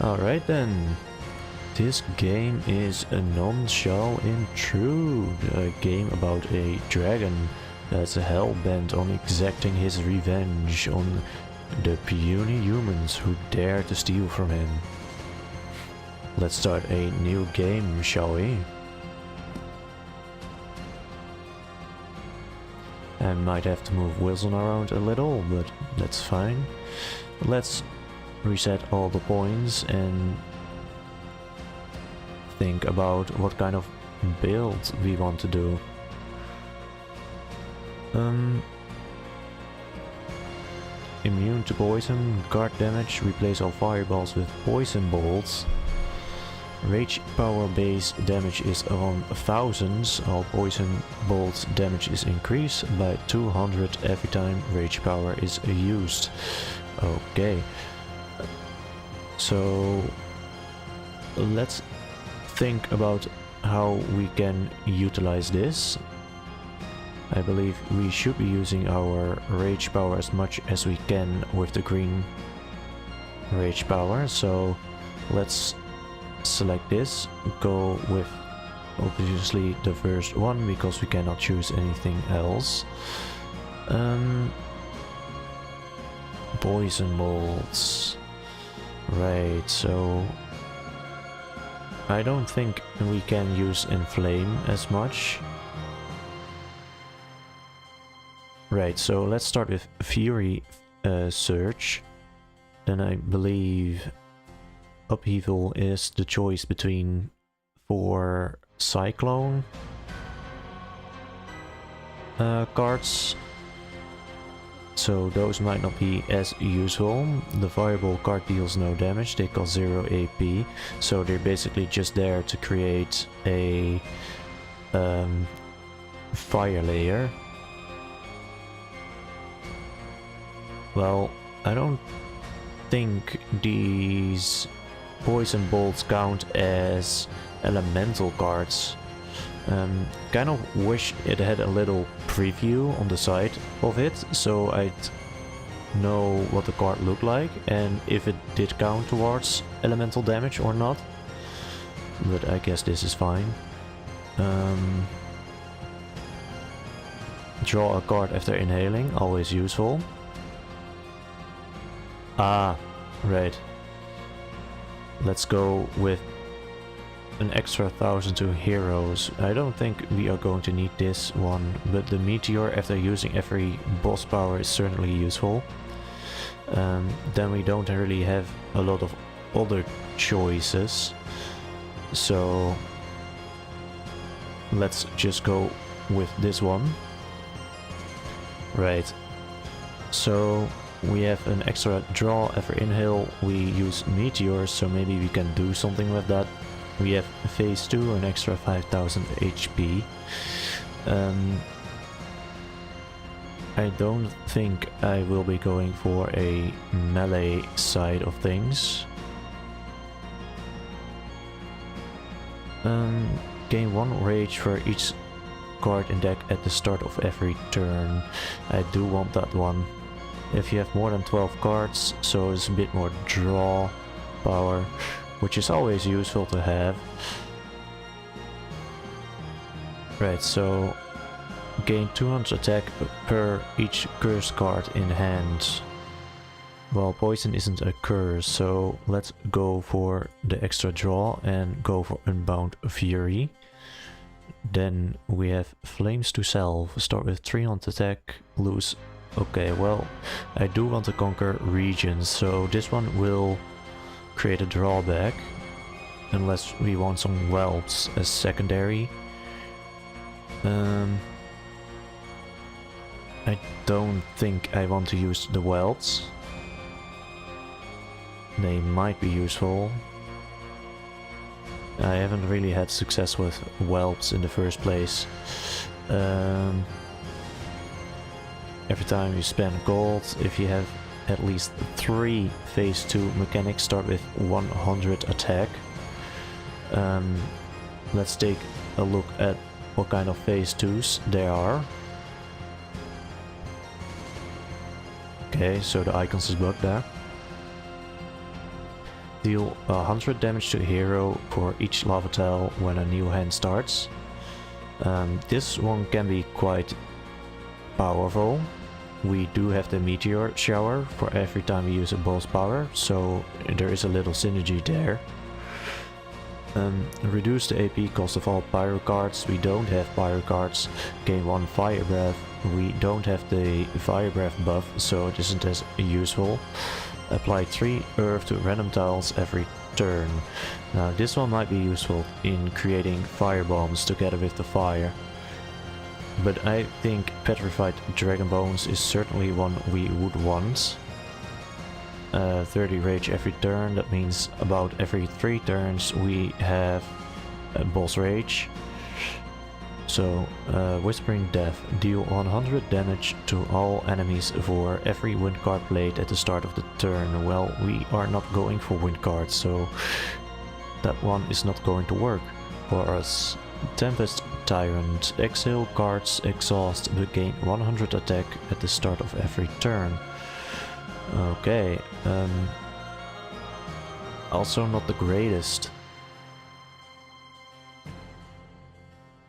Alright then. This game is a NoneShallIntrude, a game about a dragon that's hell-bent on exacting his revenge on the puny humans who dare to steal from him. Let's start a new game, shall we? I might have to move Wilson around a little, but that's fine. Let's reset all the points and think about what kind of build we want to do. Immune to poison, guard damage, replace all fireballs with poison bolts. Rage power base damage is around 1000, all poison bolts damage is increased by 200 every time rage power is used. Okay, so let's think about how we can utilize this. I believe we should be using our rage power as much as we can with the green rage power, so let's select this, go with obviously the first one because we cannot choose anything else. Poison bolts, right, so I don't think we can use inflame as much. Right, so let's start with Fury Surge. Then I believe Upheaval is the choice between 4 Cyclone cards. So those might not be as useful. The Fireball card deals no damage, they cost 0 AP. So they're basically just there to create a fire layer. Well, I don't think these poison bolts count as elemental cards. Kind of wish it had a little preview on the side of it, so I'd know what the card looked like and if it did count towards elemental damage or not. But I guess this is fine. Draw a card after inhaling, always useful. Ah, right. Let's go with an extra 1000 to heroes. I don't think we are going to need this one, but the meteor after using every boss power is certainly useful. Then we don't really have a lot of other choices, so let's just go with this one. Right, so we have an extra draw after inhale, we use meteors, so maybe we can do something with that. We have phase 2, an extra 5000 HP. I don't think I will be going for a melee side of things. Gain 1 rage for each card in deck at the start of every turn. I do want that one. If you have more than 12 cards, so it's a bit more draw power, which is always useful to have. Right, so gain 200 attack per each curse card in hand. Well, poison isn't a curse, so let's go for the extra draw and go for Unbound Fury. Then we have Flames to Self, start with 300 attack, lose. Okay, well, I do want to conquer regions, so this one will create a drawback, unless we want some whelps as secondary. I don't think I want to use the whelps. They might be useful. I haven't really had success with whelps in the first place. Every time you spend gold, if you have at least 3 phase 2 mechanics, start with 100 attack. Let's take a look at what kind of phase 2s there are. Okay, so the icons is bugged there. Deal 100 damage to a hero for each lava tile when a new hand starts. This one can be quite powerful. We do have the meteor shower for every time we use a boss power, so there is a little synergy there. Reduce the AP cost of all pyro cards. We don't have pyro cards. Gain 1 fire breath. We don't have the fire breath buff, so it isn't as useful. Apply 3 earth to random tiles every turn. Now this one might be useful in creating fire bombs together with the fire. But I think petrified dragon bones is certainly one we would want. 30 rage every turn, that means about every 3 turns we have a boss rage. So, Whispering Death, deal 100 damage to all enemies for every wind card played at the start of the turn. Well, we are not going for wind cards, so that one is not going to work for us. Tempest Tyrant, exile cards exhaust but gain 100 attack at the start of every turn. Okay, also not the greatest.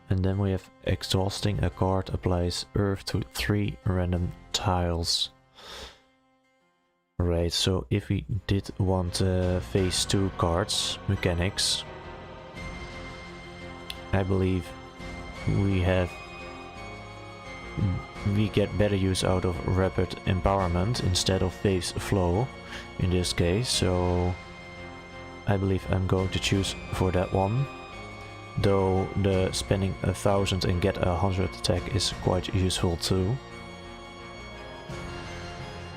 And then we have exhausting a card applies earth to 3 random tiles. Right, so if we did want phase 2 cards, mechanics, I believe we get better use out of rapid empowerment instead of phase flow in this case, so I believe I'm going to choose for that one. Though the spending 1000 and get 100 attack is quite useful too.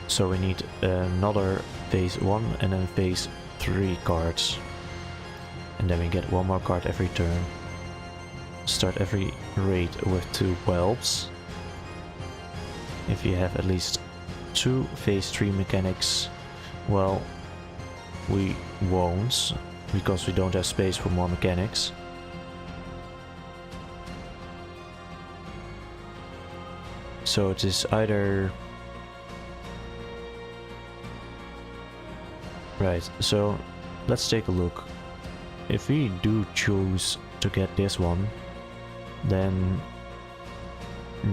So we need another phase 1 and then phase 3 cards. And then we get 1 more card every turn. Start every raid with 2 whelps. If you have at least 2 phase 3 mechanics, well, we won't, because we don't have space for more mechanics. So it is either... Right, so let's take a look. If we do choose to get this one, then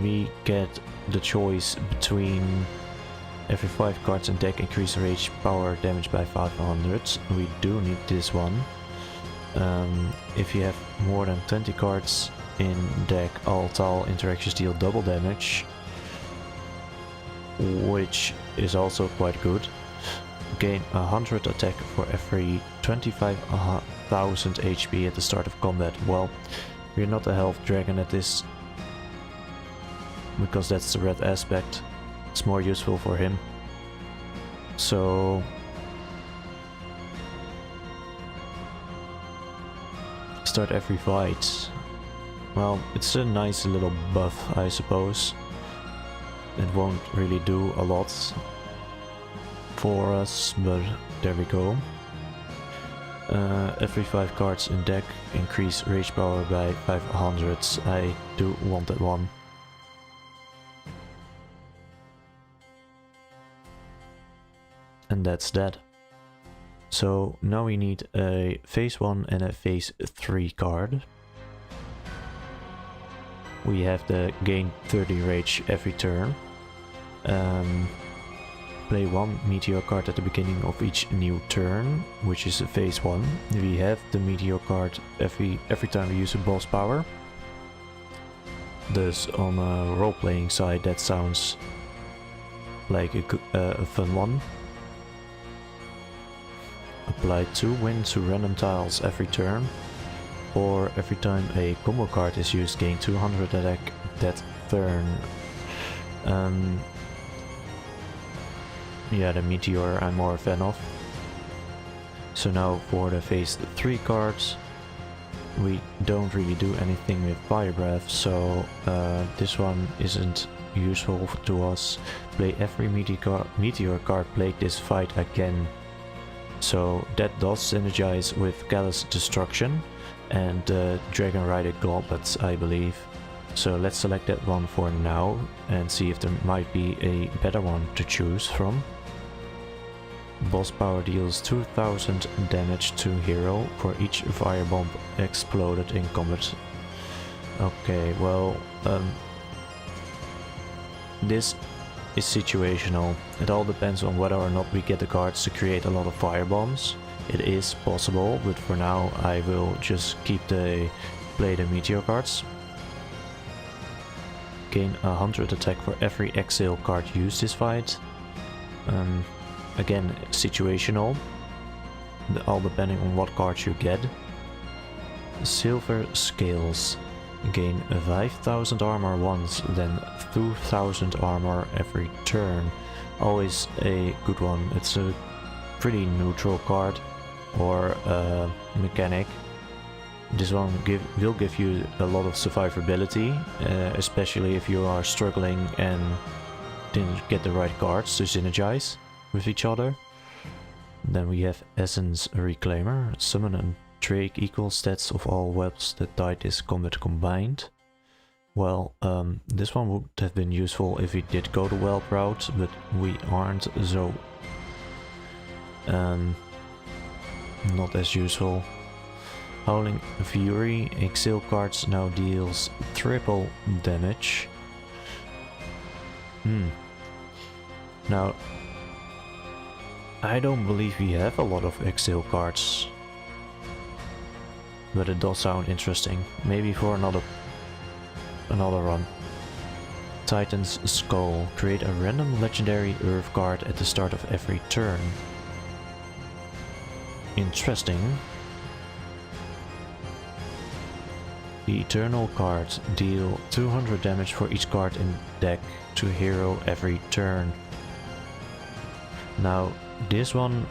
we get the choice between every 5 cards in deck increase rage power damage by 500. We do need this one. If you have more than 20 cards in deck, all tile interactions deal double damage, which is also quite good. Gain 100 attack for every 25,000 HP at the start of combat. Well, we're not a health dragon at this, because that's the red aspect. It's more useful for him. So start every fight. Well, it's a nice little buff, I suppose. It won't really do a lot for us, but there we go. Every 5 cards in deck increase rage power by 500. I do want that one. And that's that. So now we need a phase 1 and a phase 3 card. We have the gain 30 rage every turn. Play 1 meteor card at the beginning of each new turn, which is a phase 1. We have the meteor card every time we use a boss power. Thus on a role-playing side that sounds like a fun one. Apply 2 wins to random tiles every turn, or every time a combo card is used gain 200 attack that turn. Yeah, the meteor I'm more a fan of. So now for the phase 3 cards, we don't really do anything with fire breath, so this one isn't useful to us. Play every meteor card played this fight again. So that does synergize with Callous Destruction and Dragon Rider Gauntlets, I believe. So let's select that one for now and see if there might be a better one to choose from. Boss power deals 2000 damage to hero for each firebomb exploded in combat. Okay, well, this is situational. It all depends on whether or not we get the cards to create a lot of firebombs. It is possible, but for now I will just play the meteor cards. Gain 100 attack for every exile card used this fight. Again, situational, all depending on what cards you get. Silver Scales. Gain 5000 armor once, then 2000 armor every turn. Always a good one. It's a pretty neutral card or mechanic. This one will give you a lot of survivability, especially if you are struggling and didn't get the right cards to synergize with each other. Then we have Essence Reclaimer. Summon a Drake equal stats of all webs that died this combat combined. Well, this one would have been useful if we did go the whelp route, but we aren't, so not as useful. Howling Fury. Exile cards now deals triple damage. Now, I don't believe we have a lot of exile cards, but it does sound interesting. Maybe for another run. Titan's Skull. Create a random legendary Earth card at the start of every turn. Interesting. The Eternal card. Deal 200 damage for each card in deck to hero every turn. Now, this one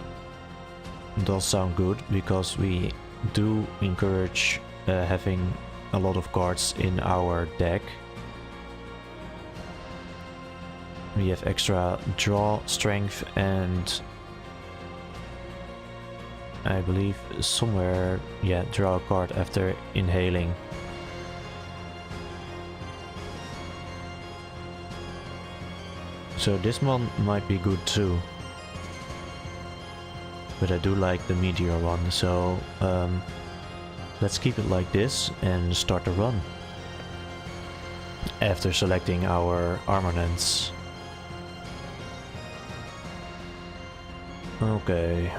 does sound good because we do encourage having a lot of cards in our deck. We have extra draw strength and I believe somewhere, yeah, draw a card after inhaling. So this one might be good too. But I do like the meteor one, so let's keep it like this and start the run. After selecting our armaments. Okay.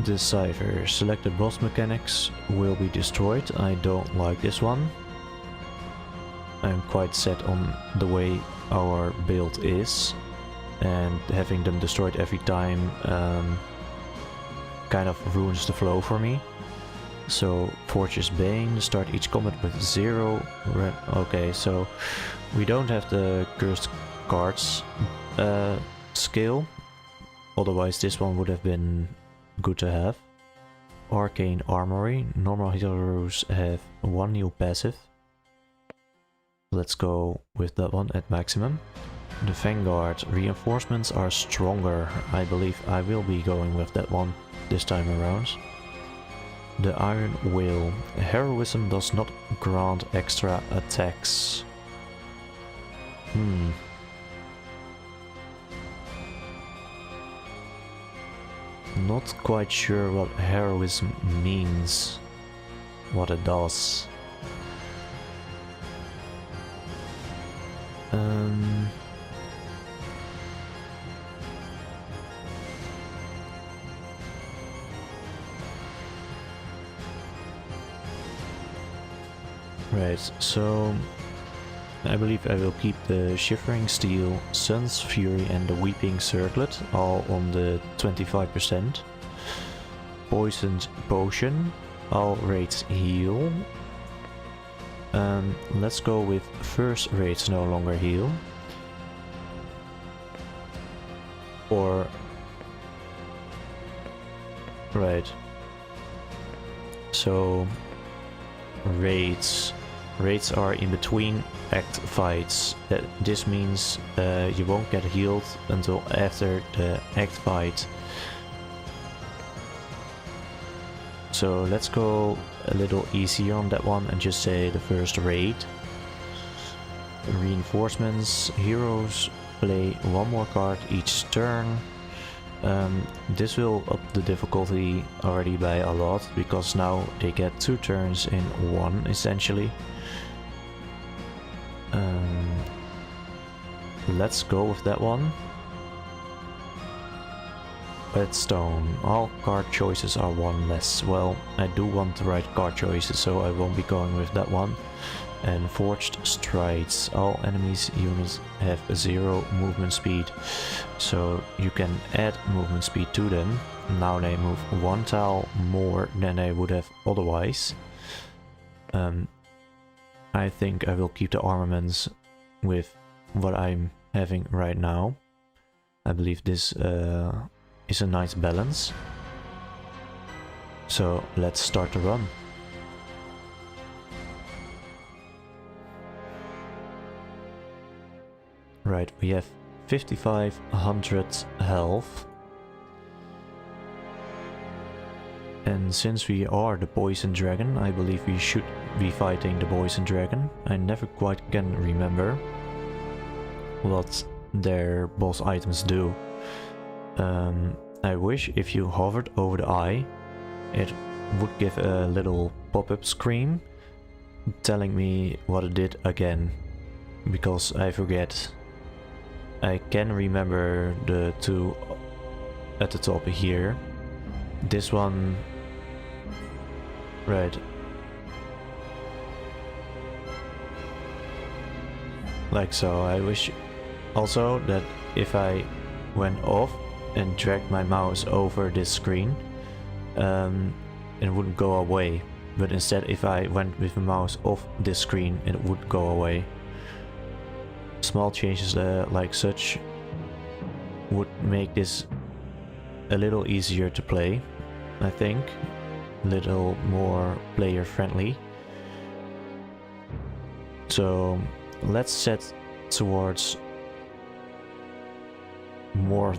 Decipher. Selected boss mechanics will be destroyed. I don't like this one. I'm quite set on the way our build is, and having them destroyed every time kind of ruins the flow for me. So Fortress Bane, start each combat with 0 red. Okay, so we don't have the cursed cards skill, otherwise this one would have been good to have. Arcane Armory. Normal heroes have 1 new passive. Let's go with that one at maximum. The Vanguard. Reinforcements are stronger. I believe I will be going with that one this time around. The Iron Will. Heroism does not grant extra attacks. Not quite sure what heroism means. What it does. Right, so I believe I will keep the Shivering Steel, Sun's Fury and the Weeping Circlet all on the 25%. Poisoned Potion, all rates heal. Let's go with first rates no longer heal. Or... right. So... raids are in between act fights. This means you won't get healed until after the act fight. So let's go a little easier on that one and just say the first raid. reinforcements. Heroes play one more card each turn. This will up the difficulty already by a lot, because now they get 2 turns in one essentially. Let's go with that one. Redstone. All card choices are 1 less. Well, I do want the right card choices, so I won't be going with that one. And Forged Strides. All enemies units have 0 movement speed, so you can add movement speed to them. Now they move 1 tile more than they would have otherwise. I think I will keep the armaments with what I'm having right now. I believe this is a nice balance. So let's start the run. Right, we have 5500 health. And since we are the Poison Dragon, I believe we should be fighting the Poison Dragon. I never quite can remember what their boss items do. I wish if you hovered over the eye, it would give a little pop-up screen telling me what it did again, because I forget. I can remember the 2 at the top here. This one, right. Like so. I wish also that if I went off and dragged my mouse over this screen, it wouldn't go away. But instead, if I went with the mouse off this screen, it would go away. Small changes like such would make this a little easier to play, I think. A little more player friendly. So let's set towards more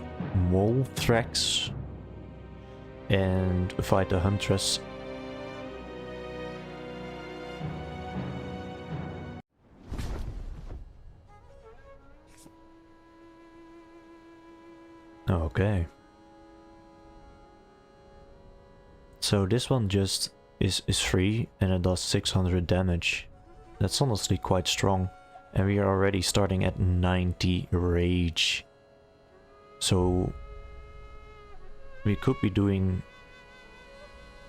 mole tracks and fight the Huntress. Okay. So this one just is free and it does 600 damage. That's honestly quite strong. And we are already starting at 90 rage. So we could be doing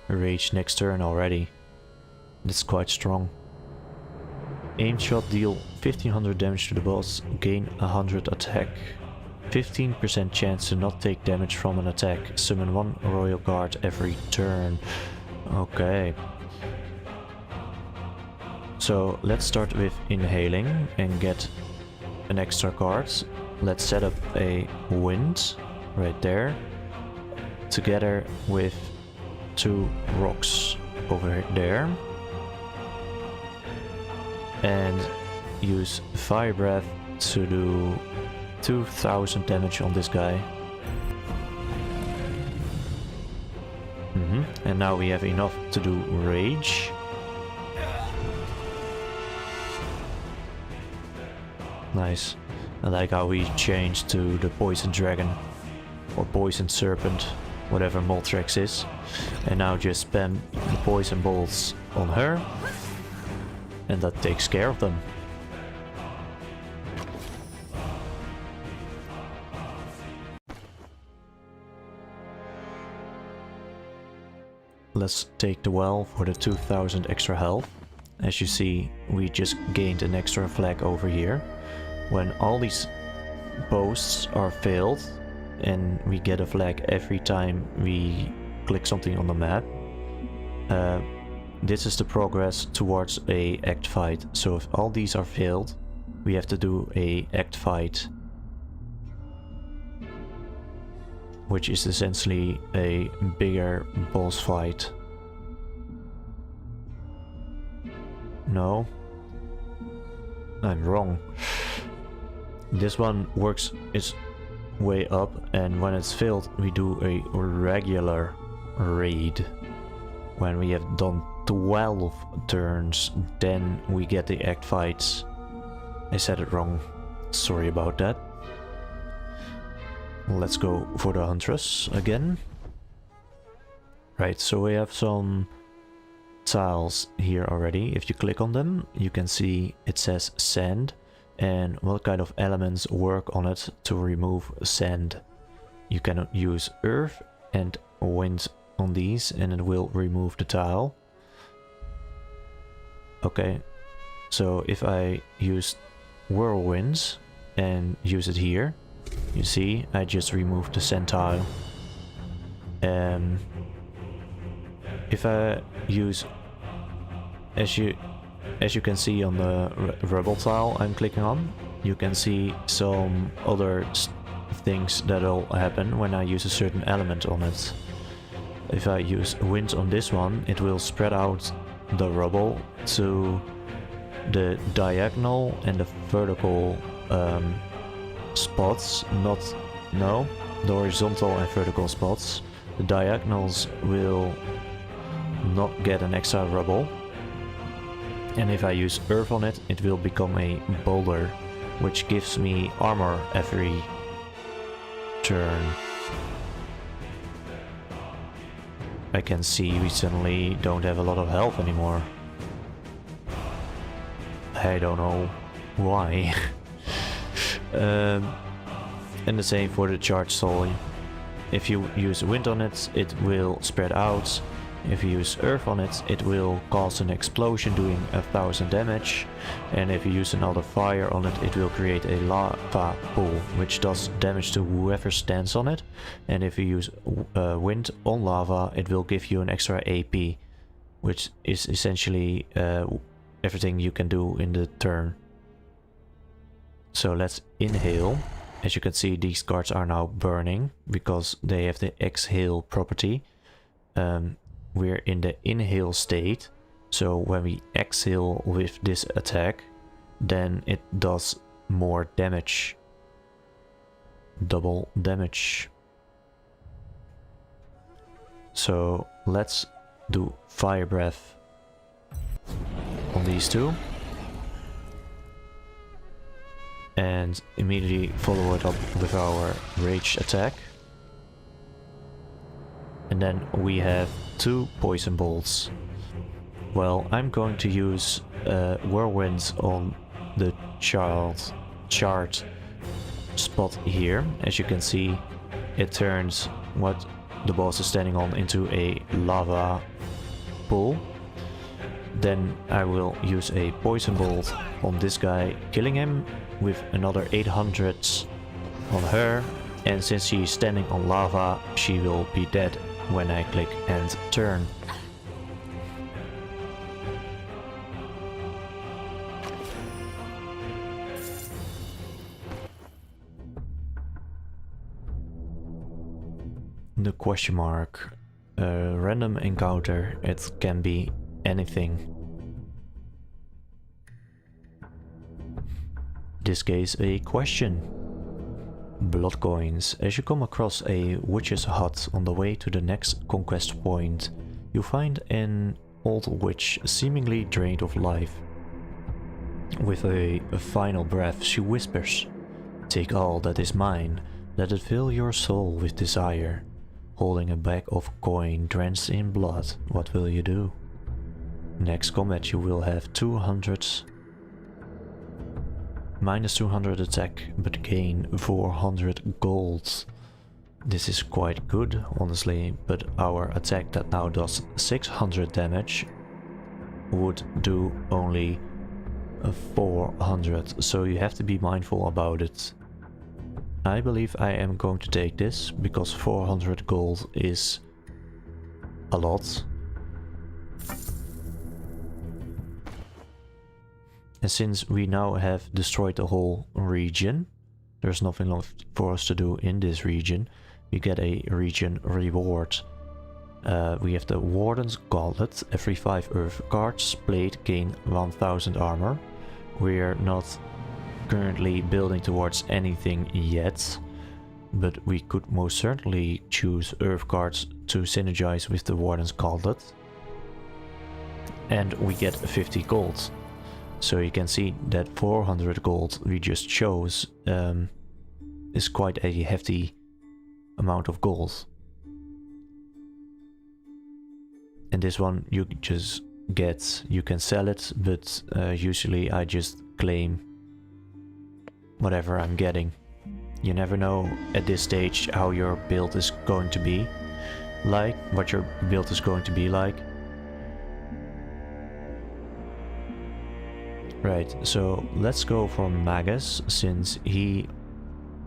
rage next turn already. That's quite strong. Aim shot, deal 1500 damage to the boss, gain 100 attack. 15% chance to not take damage from an attack. Summon 1 royal guard every turn. Okay. So let's start with inhaling and get an extra card. Let's set up a wind right there, together with 2 rocks over there. And use fire breath to do 2000 damage on this guy. And now we have enough to do rage. Nice. I like how we changed to the poison dragon or poison serpent, whatever Moltrex is. And now just spam the poison bolts on her, and that takes care of them. Let's take the well for the 2000 extra health. As you see, we just gained an extra flag over here. When all these posts are filled and we get a flag every time we click something on the map, this is the progress towards a act fight. So if all these are failed, we have to do a act fight, which is essentially a bigger boss fight. No, I'm wrong. This one works its way up, and when it's filled we do a regular raid. When we have done 12 turns, then we get the act fights. I said it wrong. Sorry about that. Let's go for the Huntress again. Right, so we have some tiles here already. If you click on them, you can see it says sand and what kind of elements work on it to remove sand. You can use earth and wind on these and it will remove the tile. Okay, so if I use whirlwinds and use it here, you see I just removed the sand tile. If I use, as you can see on the rubble tile I'm clicking on, you can see some other things that'll happen when I use a certain element on it. If I use wind on this one, it will spread out the rubble to the diagonal and the vertical spots, the horizontal and vertical spots. The diagonals will not get an extra rubble, and if I use earth on it, it will become a boulder, which gives me armor every turn. I can see we suddenly don't have a lot of health anymore. I don't know why. And the same for the charge soul. If you use wind on it, it will spread out. If you use earth on it, it will cause an explosion doing 1000 damage. And if you use another fire on it, it will create a lava pool, which does damage to whoever stands on it. And if you use wind on lava, it will give you an extra AP, which is essentially everything you can do in the turn. So let's inhale. As you can see, these cards are now burning because they have the exhale property. We're in the inhale state, so when we exhale with this attack, then it does more damage. Double damage. So let's do fire breath on these two. And immediately follow it up with our rage attack. And then we have 2 poison bolts. Well, I'm going to use whirlwinds on the chart spot here. As you can see, it turns what the boss is standing on into a lava pool. Then I will use a poison bolt on this guy, killing him with another 800 on her. And since she's standing on lava, she will be dead when I click end turn. The question mark. A random encounter, it can be anything. This case a question. Blood coins. As you come across a witch's hut on the way to the next conquest point, you find an old witch seemingly drained of life. With a final breath, she whispers, "Take all that is mine, let it fill your soul with desire." Holding a bag of coin drenched in blood, what will you do? Next combat you will have minus 200 attack, but gain 400 gold. This is quite good, honestly, but our attack that now does 600 damage would do only 400, so you have to be mindful about it. I believe I am going to take this, because 400 gold is a lot. And since we now have destroyed the whole region, there's nothing left for us to do in this region, we get a region reward. We have the Warden's Gauntlet. Every 5 Earth cards played gain 1000 armor. We're not currently building towards anything yet, but we could most certainly choose Earth cards to synergize with the Warden's Gauntlet. And we get 50 gold. So you can see that 400 gold we just chose is quite a hefty amount of gold. And this one you just get, you can sell it, but usually I just claim whatever I'm getting. You never know at this stage how your build is going to be like, what your build is going to be like. Right, so let's go for Magus, since he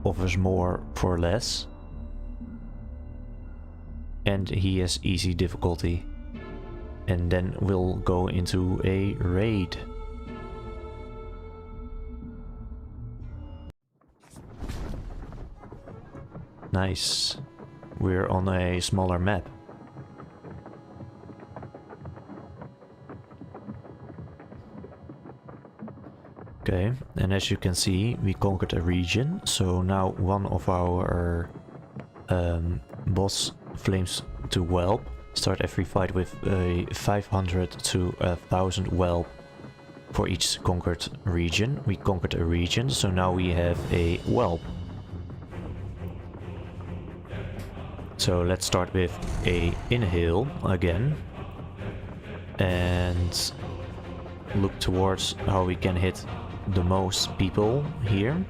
offers more for less. And he has easy difficulty. And then we'll go into a raid. Nice. We're on a smaller map. Okay, and as you can see, we conquered a region. So now one of our boss flames to whelp. Start every fight with a 500 to 1000 whelp for each conquered region. We conquered a region, so now we have a whelp. So let's start with a inhale again and look towards how we can hit the most people here.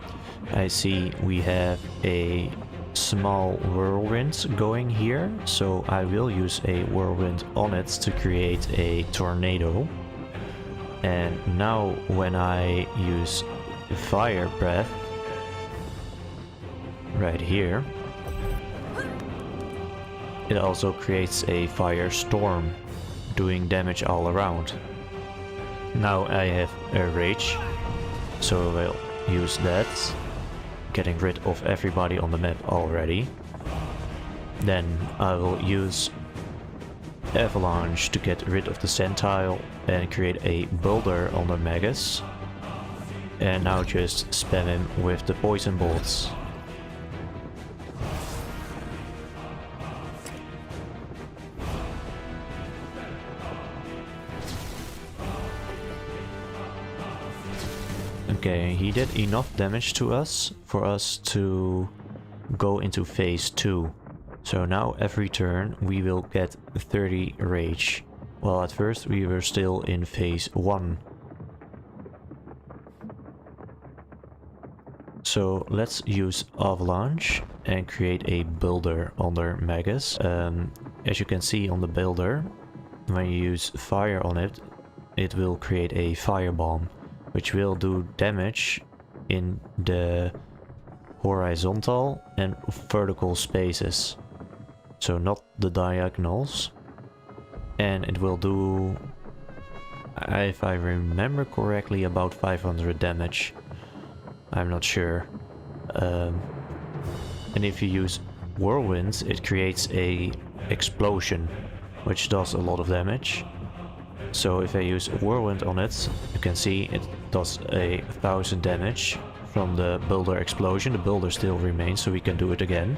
I see we have a small whirlwind going here, so I will use a whirlwind on it to create a tornado. And now when I use fire breath right here, it also creates a firestorm, doing damage all around. Now I have a rage, so I'll use that, getting rid of everybody on the map already. Then I will use avalanche to get rid of the sentile and create a boulder on the Magus. And now just spam him with the poison bolts. Okay, he did enough damage to us for us to go into phase 2. So now every turn we will get 30 rage. Well, at first we were still in phase 1. So let's use avalanche and create a builder under Magus. As you can see on the builder, when you use fire on it, it will create a firebomb, which will do damage in the horizontal and vertical spaces. So not the diagonals. And it will do, if I remember correctly, about 500 damage. I'm not sure. And if you use whirlwind, it creates a explosion, which does a lot of damage. So if I use whirlwind on it, you can see it does 1000 damage from the builder explosion. The builder still remains, so we can do it again.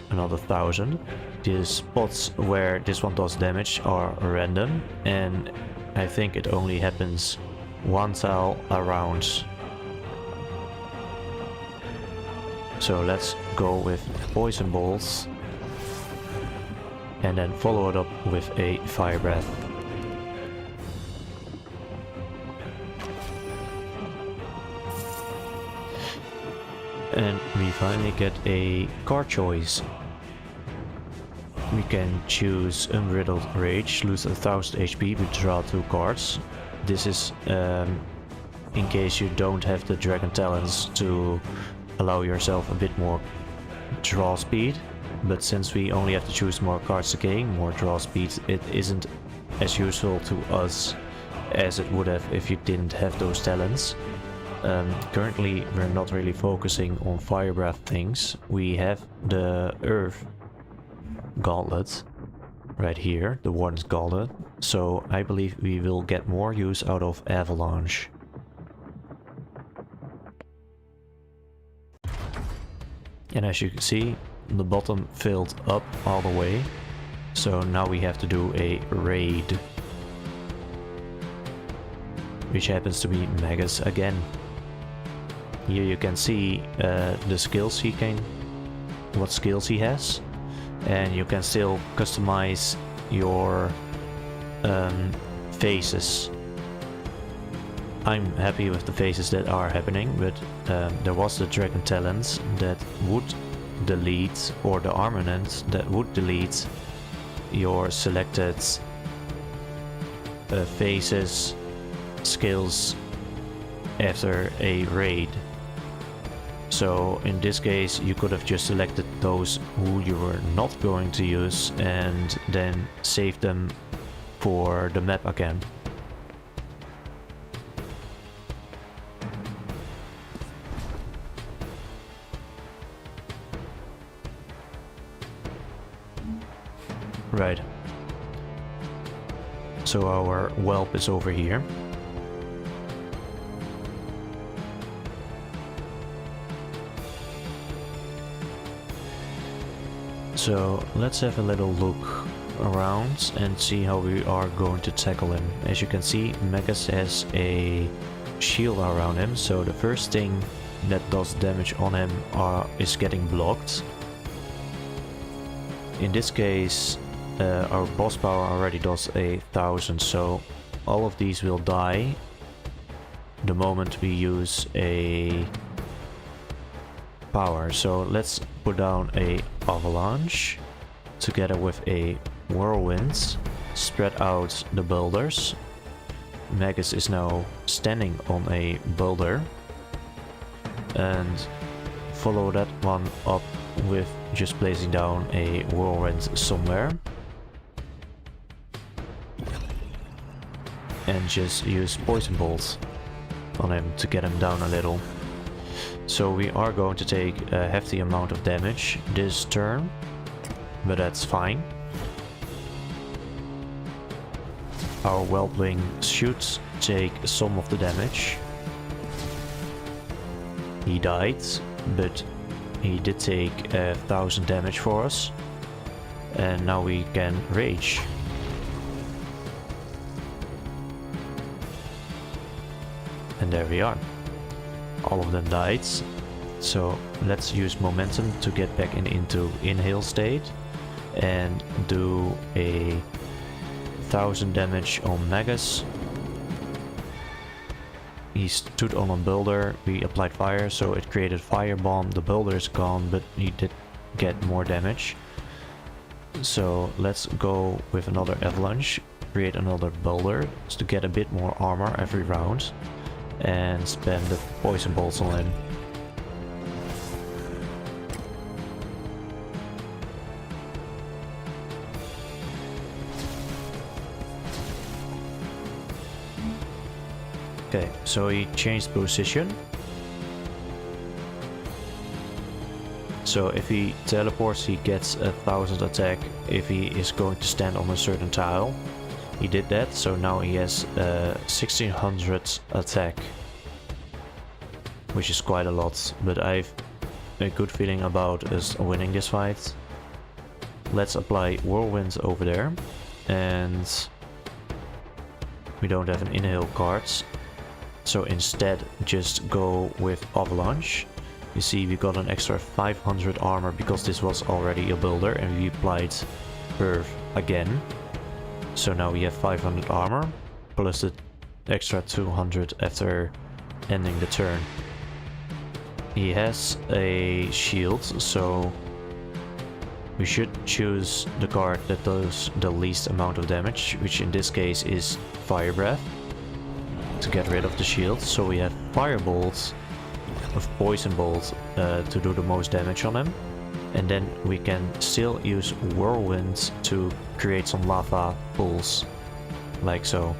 Another 1000. The spots where this one does damage are random, and I think it only happens one tile around. So let's go with poison bolts and then follow it up with a fire breath. And we finally get a card choice. We can choose Unbridled Rage, lose 1000 HP but draw 2 cards. This is in case you don't have the Dragon Talents to allow yourself a bit more draw speed. But since we only have to choose more cards to gain more draw speed, it isn't as useful to us as it would have if you didn't have those talents. Currently we're not really focusing on fire breath things. We have the earth gauntlet right here, the Warden's Gauntlet, so I believe we will get more use out of avalanche. And as you can see, the bottom filled up all the way, so now we have to do a raid. which happens to be Magus again. Here you can see the skills he can, what skills he has, and you can still customize your faces. I'm happy with the faces that are happening, but there was the dragon talents that would delete, or the armament that would delete your selected faces, skills after a raid. So in this case you could have just selected those who you were not going to use and then save them for the map again. Right. So our whelp is over here. So let's have a little look around and see how we are going to tackle him. As you can see, Magus has a shield around him, so the first thing that does damage on him is getting blocked. In this case, our boss power already does 1000, so all of these will die the moment we use a power. So let's put down a avalanche together with a whirlwind, spread out the boulders. Magus is now standing on a boulder, and follow that one up with just placing down a whirlwind somewhere. And just use poison bolts on him to get him down a little. So we are going to take a hefty amount of damage this turn, but that's fine. Our whelpling should take some of the damage. He died, but he did take 1000 damage for us. And now we can rage. And there we are. All of them died. So let's use momentum to get back into inhale state and do a 1000 damage on Magus. He stood on a boulder, we applied fire, so it created fire bomb. The boulder is gone, but he did get more damage. So let's go with another avalanche, create another boulder to get a bit more armor every round, and spam the poison bolts on him. Okay, so he changed position. So if he teleports, he gets 1000 attack if he is going to stand on a certain tile. He did that, so now he has 1600 attack, which is quite a lot, but I've a good feeling about us winning this fight. Let's apply whirlwind over there, and we don't have an inhale card, so instead just go with avalanche. You see we got an extra 500 armor because this was already a builder, and we applied perf again. So now we have 500 armor, plus the extra 200 after ending the turn. He has a shield, so we should choose the card that does the least amount of damage, which in this case is Fire Breath, to get rid of the shield. So we have Firebolt of Poison Bolt to do the most damage on him. And then we can still use Whirlwind to create some lava pools, like so.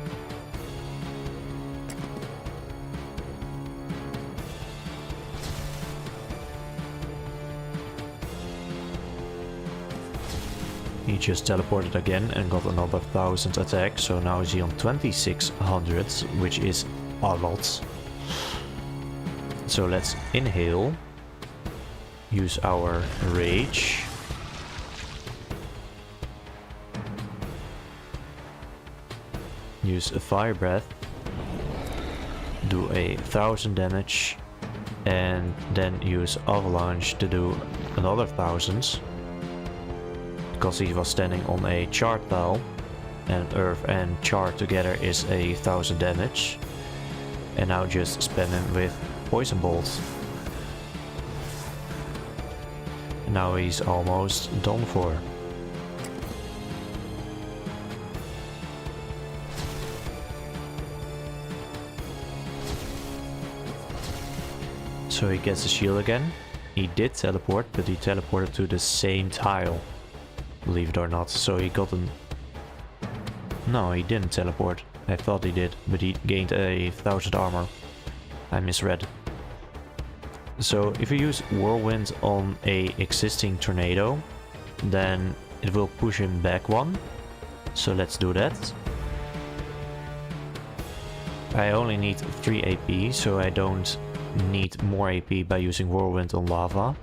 He just teleported again and got another 1000 attack, so now is he on 2600, which is a lot. So let's inhale. Use our rage. Use a fire breath. do 1000 damage, and then use avalanche to do another 1000, because he was standing on a chart tile, and earth and chart together is 1000 damage. And now just spam him with poison bolts. Now he's almost done for. So he gets a shield again. He did teleport, but he teleported to the same tile, believe it or not. So he got an... No, he didn't teleport. I thought he did, but he gained 1000 armor. I misread. So if you use whirlwind on a existing tornado, then it will push him back one. So let's do that. I only need 3 AP, so I don't need more AP by using whirlwind on lava.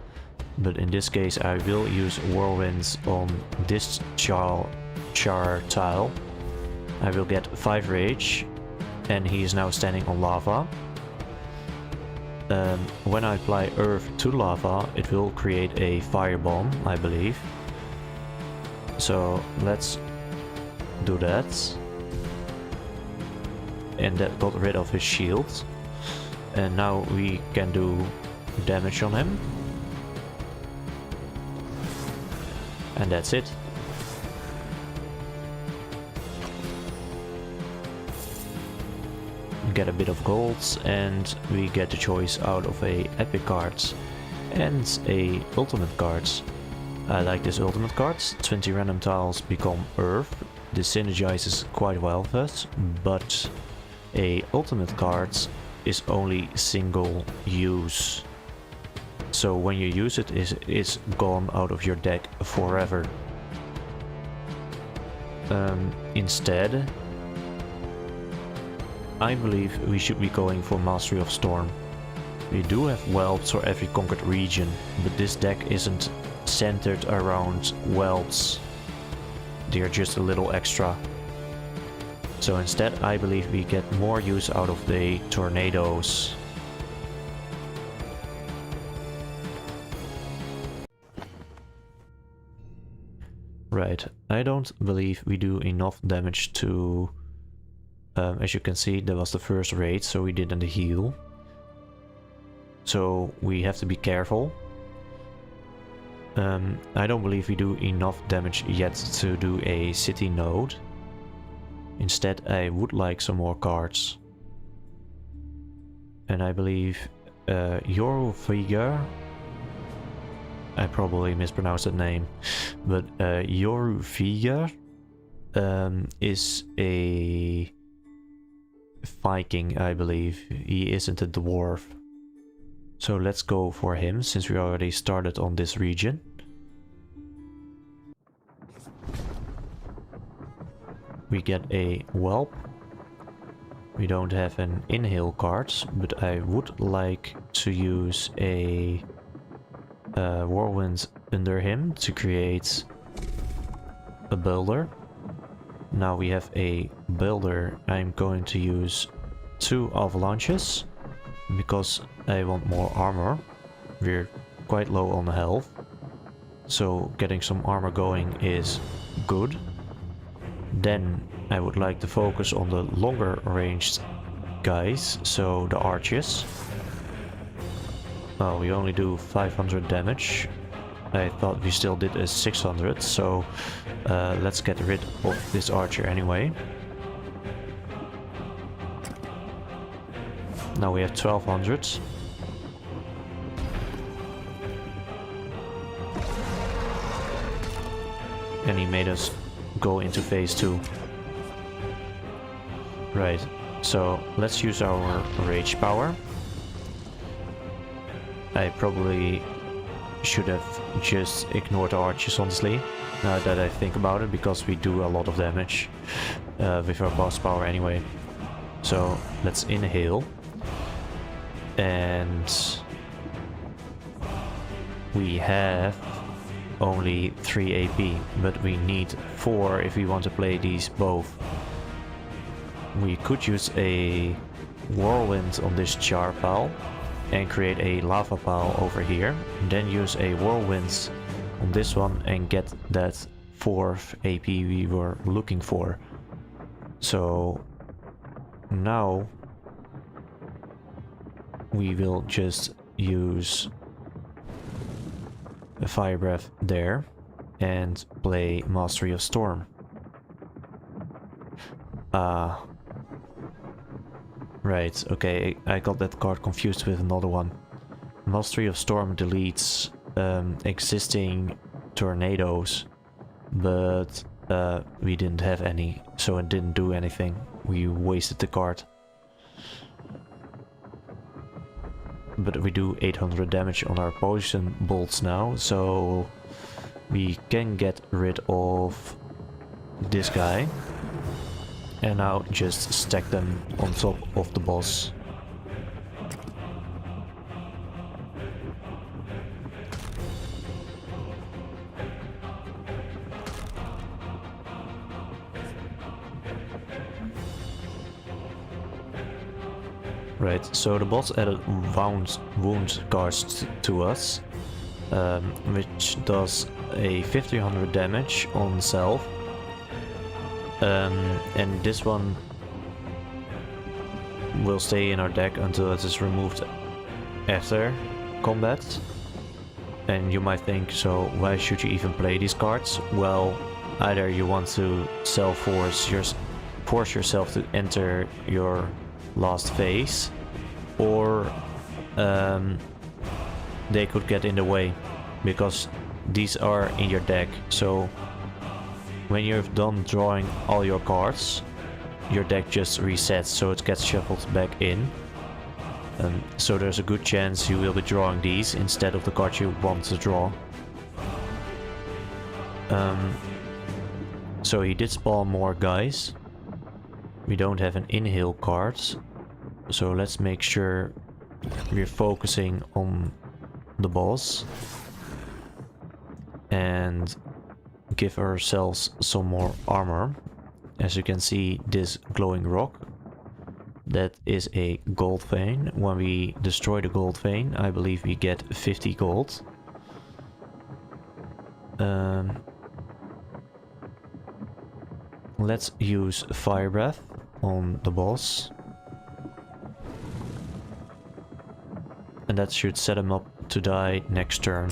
But in this case I will use whirlwind on this char tile. I will get 5 rage, and he is now standing on lava. When I apply earth to lava, it will create a fire bomb, I believe. So let's do that. And that got rid of his shield. And now we can do damage on him. And that's it. Get a bit of golds, and we get the choice out of a epic cards and a ultimate cards. I like this ultimate cards. 20 random tiles become earth. This synergizes quite well with us, but a ultimate cards is only single use. So when you use it, it's gone out of your deck forever. Instead, I believe we should be going for Mastery of Storm. We do have whelps for every conquered region, but this deck isn't centered around whelps. They're just a little extra. So instead I believe we get more use out of the tornadoes. Right, I don't believe we do enough damage to... as you can see, that was the first raid, so we didn't heal. So we have to be careful. I don't believe we do enough damage yet to do a city node. Instead, I would like some more cards. And I believe Yorufiga, I probably mispronounced that name, but Yorufiga is a Viking, I believe. He isn't a dwarf. So let's go for him, since we already started on this region. We get a whelp. We don't have an inhale card, but I would like to use a whirlwind under him to create a builder. Now we have a builder. I'm going to use 2 avalanches because I want more armor. We're quite low on health, so getting some armor going is good. Then I would like to focus on the longer ranged guys, so the archers. Well, we only do 500 damage. I thought we still did a 600, so let's get rid of this archer anyway. Now we have 1200. And he made us go into phase 2. Right, so let's use our rage power. I probably should have just ignored the archers, honestly, now that I think about it, because we do a lot of damage with our boss power anyway. So let's inhale. And we have only 3 AP, but we need 4 if we want to play these both. We could use a whirlwind on this char pile and create a lava pile over here. And then use a whirlwind on this one and get that 4th AP we were looking for. So now we will just use a fire breath there and play Mastery of Storm. Right, okay, I got that card confused with another one. Mastery of Storm deletes existing tornadoes, but we didn't have any, so it didn't do anything. We wasted the card. But we do 800 damage on our poison bolts now, so we can get rid of this guy. And now just stack them on top of the boss. Right, so the boss added wound cards to us, which does a 1500 damage on self. And this one will stay in our deck until it is removed after combat. And you might think, so why should you even play these cards? Well, either you want to force yourself to enter your last phase, or they could get in the way, because these are in your deck. So when you've done drawing all your cards, your deck just resets, so it gets shuffled back in. So there's a good chance you will be drawing these instead of the cards you want to draw. So he did spawn more guys. We don't have an inhale card, so let's make sure we're focusing on the boss and give ourselves some more armor. As you can see, this glowing rock, that is a gold vein. When we destroy the gold vein, I believe we get 50 gold. Let's use fire breath on the boss, and that should set him up to die next turn.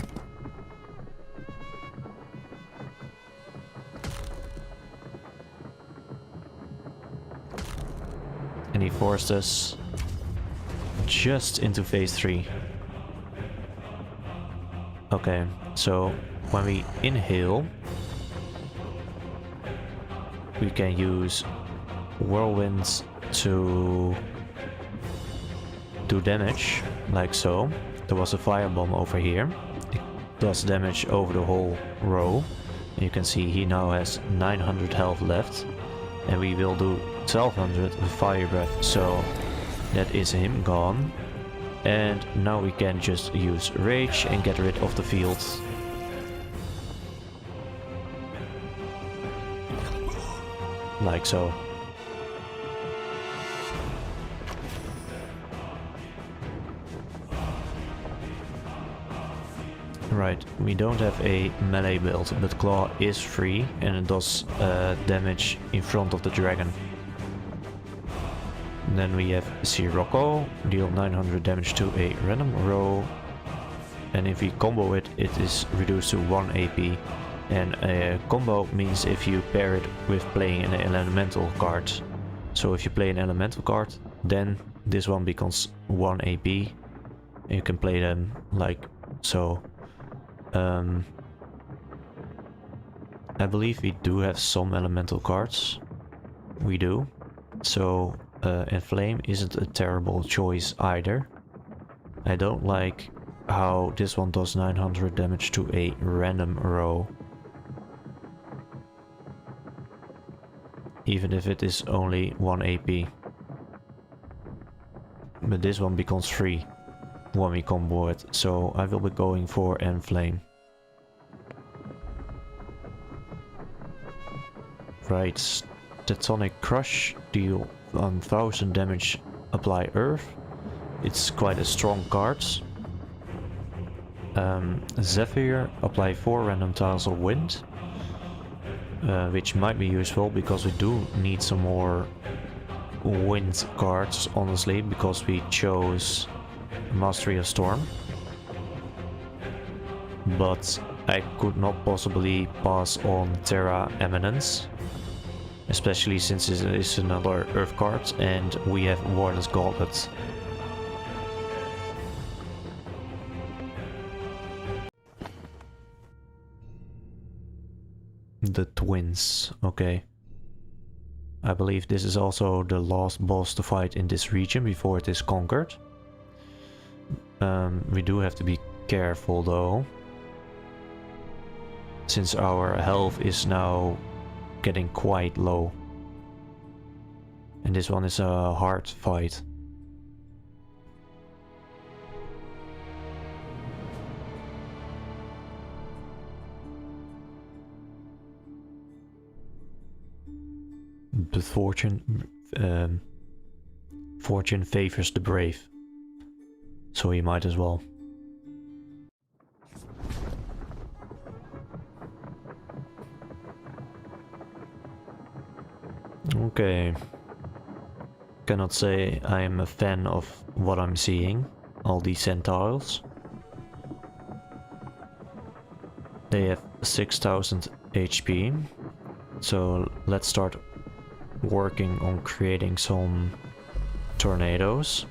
And he forced us just into phase 3. Okay, so when we inhale, we can use whirlwinds to do damage, like so. There was a firebomb over here. It does damage over the whole row. And you can see he now has 900 health left. And we will do 1200 with fire breath, so that is him gone. And now we can just use rage and get rid of the field. Like so. Right, we don't have a melee build, but Claw is free and it does damage in front of the dragon. And then we have Sirocco, deal 900 damage to a random row. And if we combo it, it is reduced to 1 AP. And a combo means if you pair it with playing an elemental card. So if you play an elemental card, then this one becomes 1 AP. And you can play them like so. I believe we do have some elemental cards. We do. So Inflame isn't a terrible choice either. I don't like how this one does 900 damage to a random row. Even if it is only 1 AP. But this one becomes free when we combo it, so I will be going for Enflame. Right, Tectonic Crush, deal 1000 damage apply Earth. It's quite a strong card. Zephyr, apply 4 random tiles of wind. Which might be useful because we do need some more wind cards, honestly, because we chose Mastery of Storm. But I could not possibly pass on Terra Eminence, especially since it is another Earth card and we have Warden's Gauntlet. The twins, okay. I believe this is also the last boss to fight in this region before it is conquered. We do have to be careful though, since our health is now getting quite low. And this one is a hard fight. But fortune favors the brave, so he might as well. Okay, cannot say I am a fan of what I'm seeing, all these centaurs. They have 6000 HP, so let's start working on creating some tornadoes.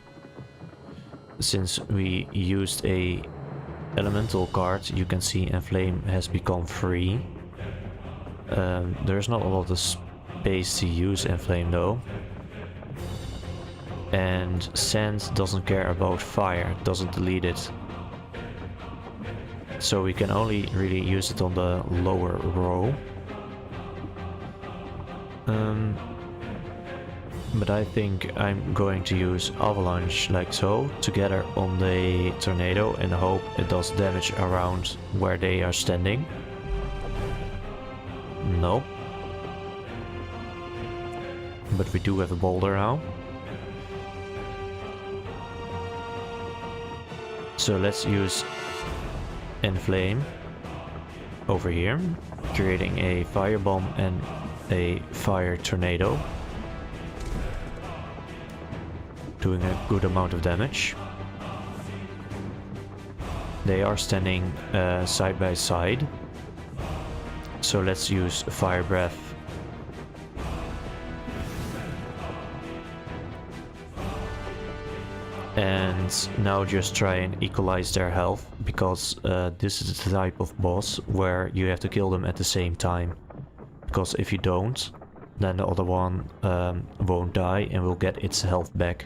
Since we used a elemental card, you can see Enflame has become free. There's not a lot of space to use Enflame though. And Sand doesn't care about fire, doesn't delete it. So we can only really use it on the lower row. But I think I'm going to use Avalanche like so, together on the tornado, and hope it does damage around where they are standing. Nope. But we do have a boulder now. So let's use Enflame over here, creating a firebomb and a fire tornado, doing a good amount of damage. They are standing side by side, so let's use Fire Breath. And now just try and equalize their health, because this is the type of boss where you have to kill them at the same time. Because if you don't, then the other one won't die and will get its health back.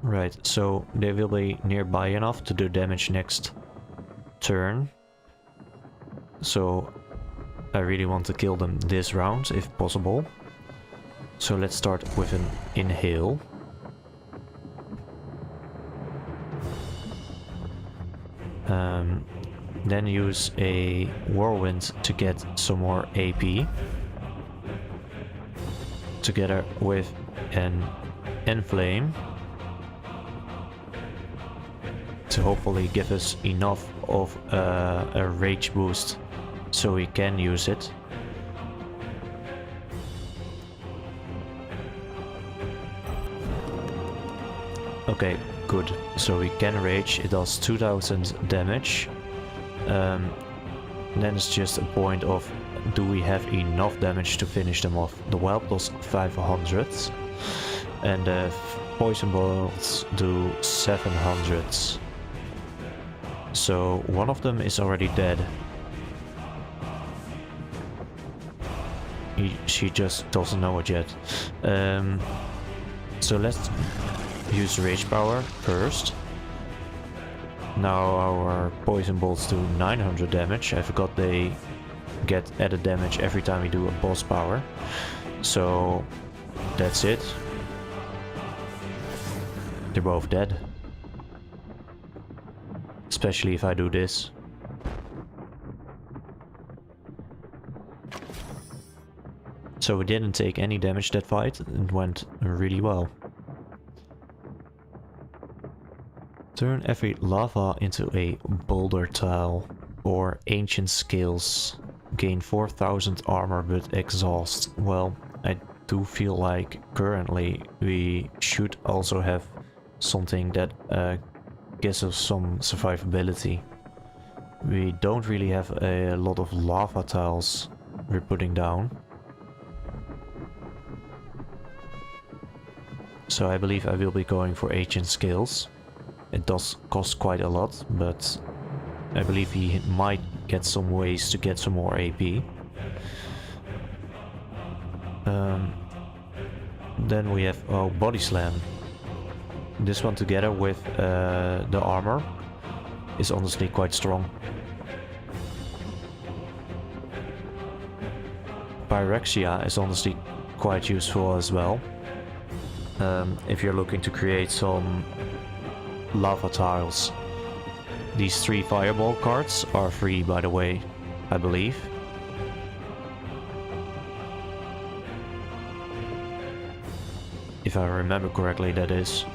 Right, so they will be nearby enough to do damage next turn. So I really want to kill them this round if possible. So let's start with an inhale. Then use a whirlwind to get some more AP. Together with an Enflame. To hopefully give us enough of a rage boost so we can use it. Okay, good. So we can rage. It does 2000 damage. Then it's just a point of, do we have enough damage to finish them off? The Whelp does 500 and the Poison Bolts do 700. So one of them is already dead. She just doesn't know it yet. So let's use Rage Power first. Now our Poison Bolts do 900 damage. I forgot they get added damage every time we do a boss power. So that's it. They're both dead. Especially if I do this. So we didn't take any damage that fight. It went really well. Turn every lava into a boulder tile or ancient skills. Gain 4000 armor but exhaust. Well, I do feel like currently we should also have something that gives us some survivability. We don't really have a lot of lava tiles we're putting down. So I believe I will be going for ancient skills. It does cost quite a lot, but I believe he might get some ways to get some more AP. Then we have body slam. This one together with the armor is honestly quite strong. Pyrexia is honestly quite useful as well. If you're looking to create some lava tiles. These 3 fireball cards are free, by the way, I believe. If I remember correctly, that is.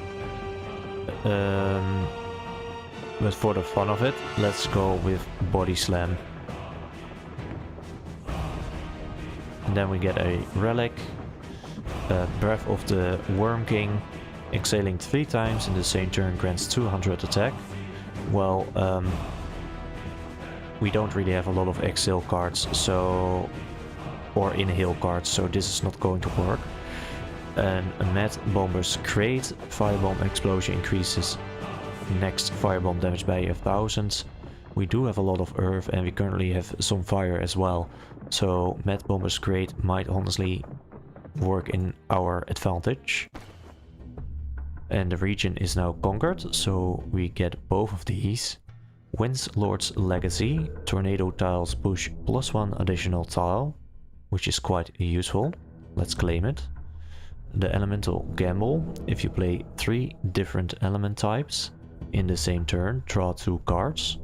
But for the fun of it, let's go with body slam. And then we get a relic. Breath of the Worm King. Exhaling 3 times in the same turn grants 200 attack. Well, we don't really have a lot of exhale cards, so... or inhale cards, so this is not going to work. And a Mad Bomber's Crate. Firebomb explosion increases next firebomb damage by 1000. We do have a lot of earth and we currently have some fire as well. So Mad Bomber's Crate might honestly work in our advantage. And the region is now conquered, so we get both of these. Windlord's Legacy. Tornado tiles push +1 additional tile, which is quite useful. Let's claim it. The Elemental Gamble. If you play 3 different element types in the same turn, draw 2 cards.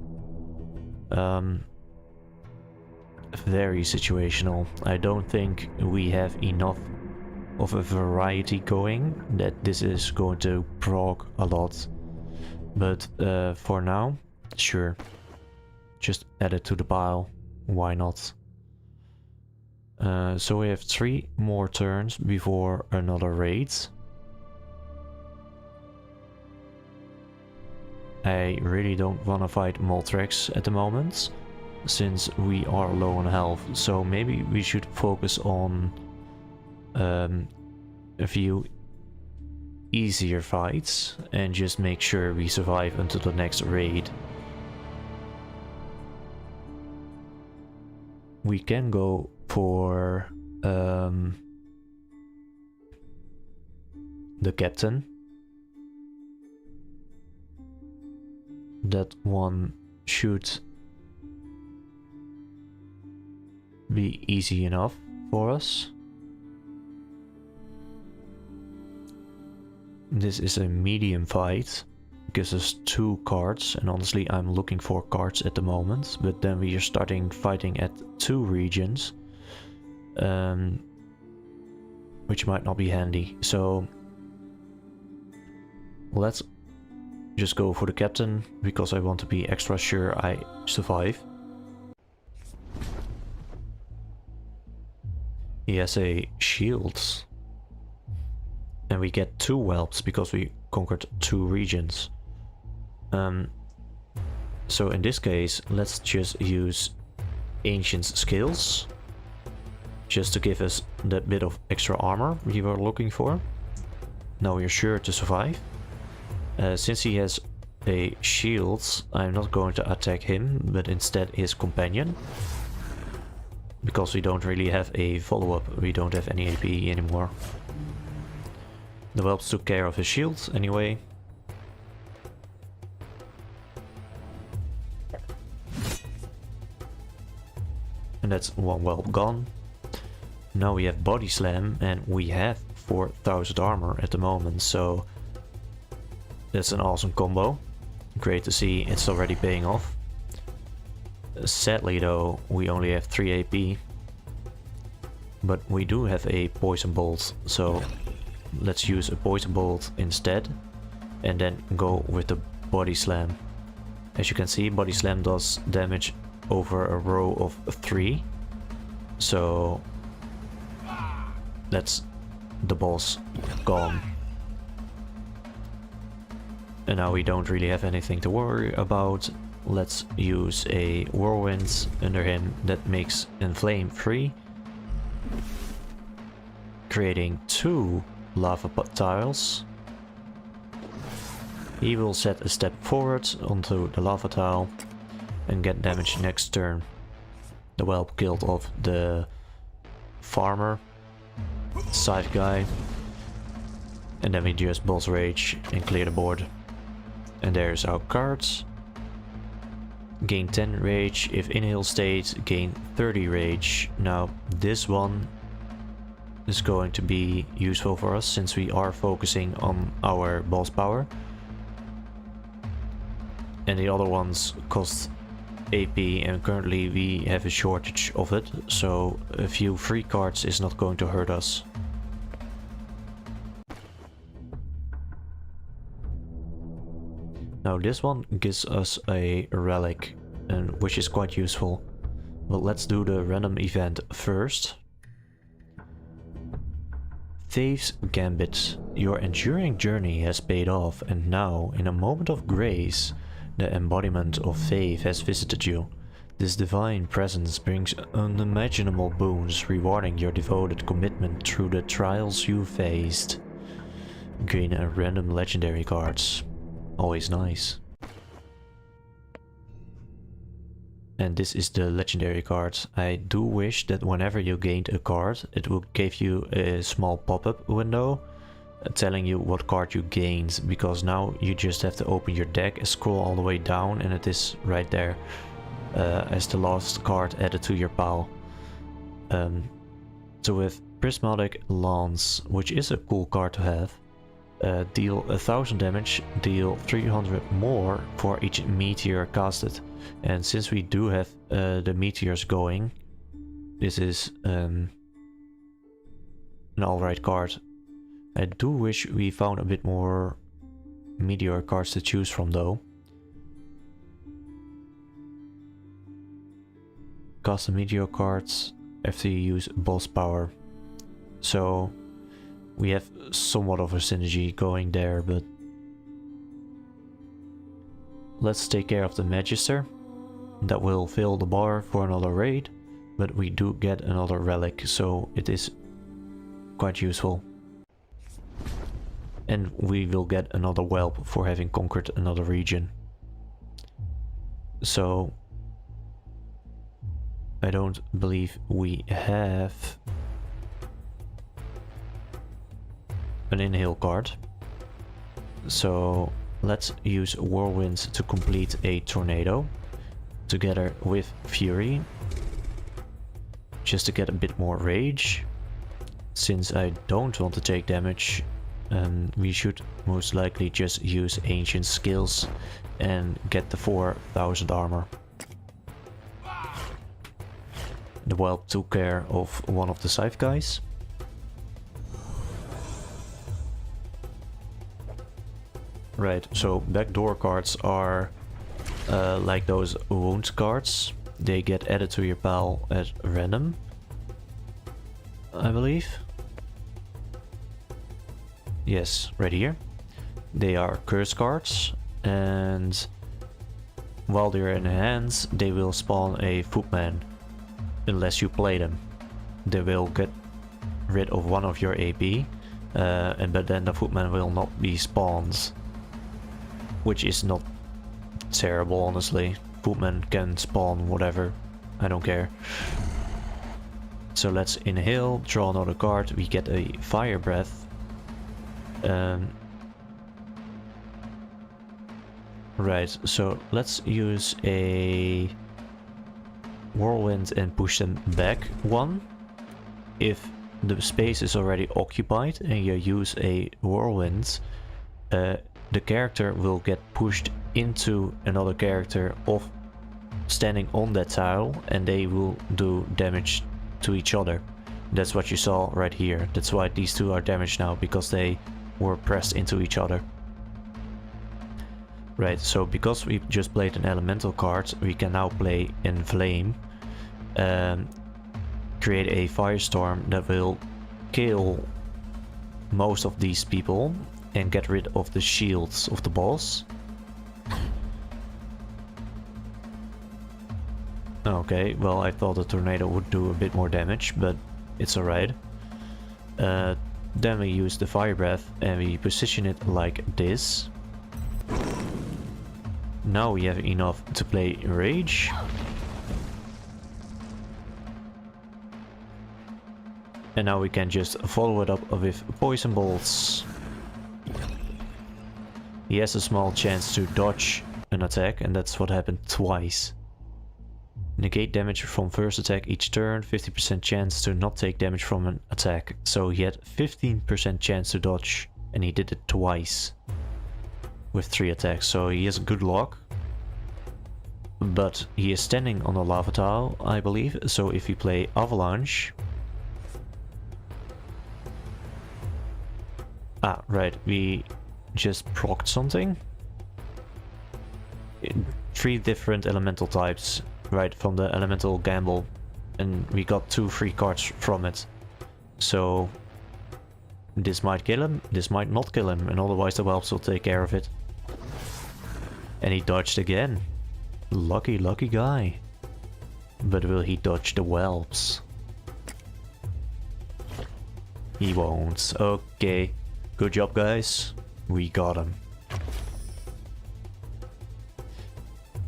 Very situational. I don't think we have enough of a variety going that this is going to proc a lot. But for now, sure. Just add it to the pile. Why not? So we have 3 more turns before another raid. I really don't want to fight Moltrex at the moment, since we are low on health. So maybe we should focus on a few easier fights and just make sure we survive until the next raid. We can go for the captain. That one should be easy enough for us. This is a medium fight. Gives us 2 cards, and honestly I'm looking for cards at the moment, but then we are starting fighting at 2 regions, which might not be handy. So let's just go for the captain, because I want to be extra sure I survive. He has a shield. And we get 2 whelps because we conquered 2 regions. So in this case, let's just use ancient skills. Just to give us that bit of extra armor we were looking for. Now we're sure to survive. Since he has a shield, I'm not going to attack him, but instead his companion. Because we don't really have a follow-up, we don't have any AP anymore. The whelps took care of his shield anyway. And that's one whelp gone. Now we have body slam and we have 4000 armor at the moment, so that's an awesome combo. Great to see it's already paying off. Sadly though, we only have 3 AP. But we do have a poison bolt, so let's use a poison bolt instead. And then go with the body slam. As you can see, body slam does damage over a row of 3. So that's the boss gone. And now we don't really have anything to worry about. Let's use a whirlwind under him that makes inflame free, creating 2 lava tiles. He will set a step forward onto the lava tile and get damage next turn. The whelp killed off the farmer side guy, and then we just boss rage and clear the board. And there's our cards. Gain 10 rage if in heal state, gain 30 rage. Now this one is going to be useful for us since we are focusing on our boss power. And the other ones cost AP, and currently we have a shortage of it, so a few free cards is not going to hurt us. Now this one gives us a relic, and which is quite useful. But let's do the random event first. Thieves' Gambit. Your enduring journey has paid off, and now, in a moment of grace, the embodiment of faith has visited you. This divine presence brings unimaginable boons, rewarding your devoted commitment through the trials you faced. Gain a random legendary cards. Always nice. And this is the legendary card. I do wish that whenever you gained a card, it would give you a small pop-up window telling you what card you gained, because now you just have to open your deck and scroll all the way down and it is right there as the last card added to your pile. So with Prismatic Lance, which is a cool card to have, deal 1000 damage, deal 300 more for each meteor casted. And since we do have the meteors going, this is an alright card. I do wish we found a bit more meteor cards to choose from though. Cast the meteor cards after you use boss power. So we have somewhat of a synergy going there, but let's take care of the Magister. That will fill the bar for another raid, but we do get another relic, so it is quite useful. And we will get another whelp for having conquered another region. So I don't believe we have an inhale card. So let's use Whirlwind to complete a tornado together with Fury, just to get a bit more rage. Since I don't want to take damage, we should most likely just use ancient skills and get the 4000 armor. The whelp took care of one of the scythe guys. Right, so backdoor cards are like those wound cards. They get added to your pile at random, I believe. Yes, right here. They are curse cards, and while they're in hands, they will spawn a footman. Unless you play them, they will get rid of one of your AP, but then the footman will not be spawned, which is not terrible, honestly. Footman can spawn whatever, I don't care. So let's inhale, draw another card, we get a fire breath. Right, so let's use a whirlwind and push them back 1. If the space is already occupied and you use a whirlwind, the character will get pushed into another character of standing on that tile, and they will do damage to each other. That's what you saw right here. That's why these two are damaged now, because they were pressed into each other. Right, so because we just played an elemental card, we can now play Inflame, create a firestorm that will kill most of these people and get rid of the shields of the boss. Okay, well, I thought the tornado would do a bit more damage, but it's alright. Then we use the fire breath and we position it like this. Now we have enough to play Rage. And now we can just follow it up with Poison Bolts. He has a small chance to dodge an attack, and that's what happened twice. Negate damage from first attack each turn, 50% chance to not take damage from an attack. So he had 15% chance to dodge, and he did it twice with 3 attacks, so he has good luck. But he is standing on a lava tile, I believe, so if we play Avalanche... Ah, right, we just procced something. 3 different elemental types, right, from the elemental gamble, and we got 2 free cards from it. So this might kill him, this might not kill him, and otherwise the whelps will take care of it. And he dodged again. Lucky, lucky guy. But will he dodge the whelps? He won't. Okay. Good job, guys. We got him.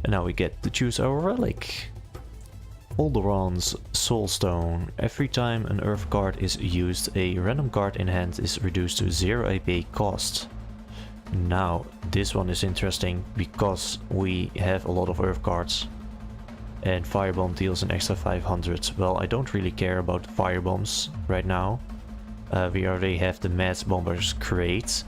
And now we get to choose our relic. Alderon's Soulstone. Every time an earth card is used, a random card in hand is reduced to 0 AP cost. Now, this one is interesting because we have a lot of earth cards. And Firebomb deals an extra 500. Well, I don't really care about firebombs right now. We already have the Mad Bombers crate,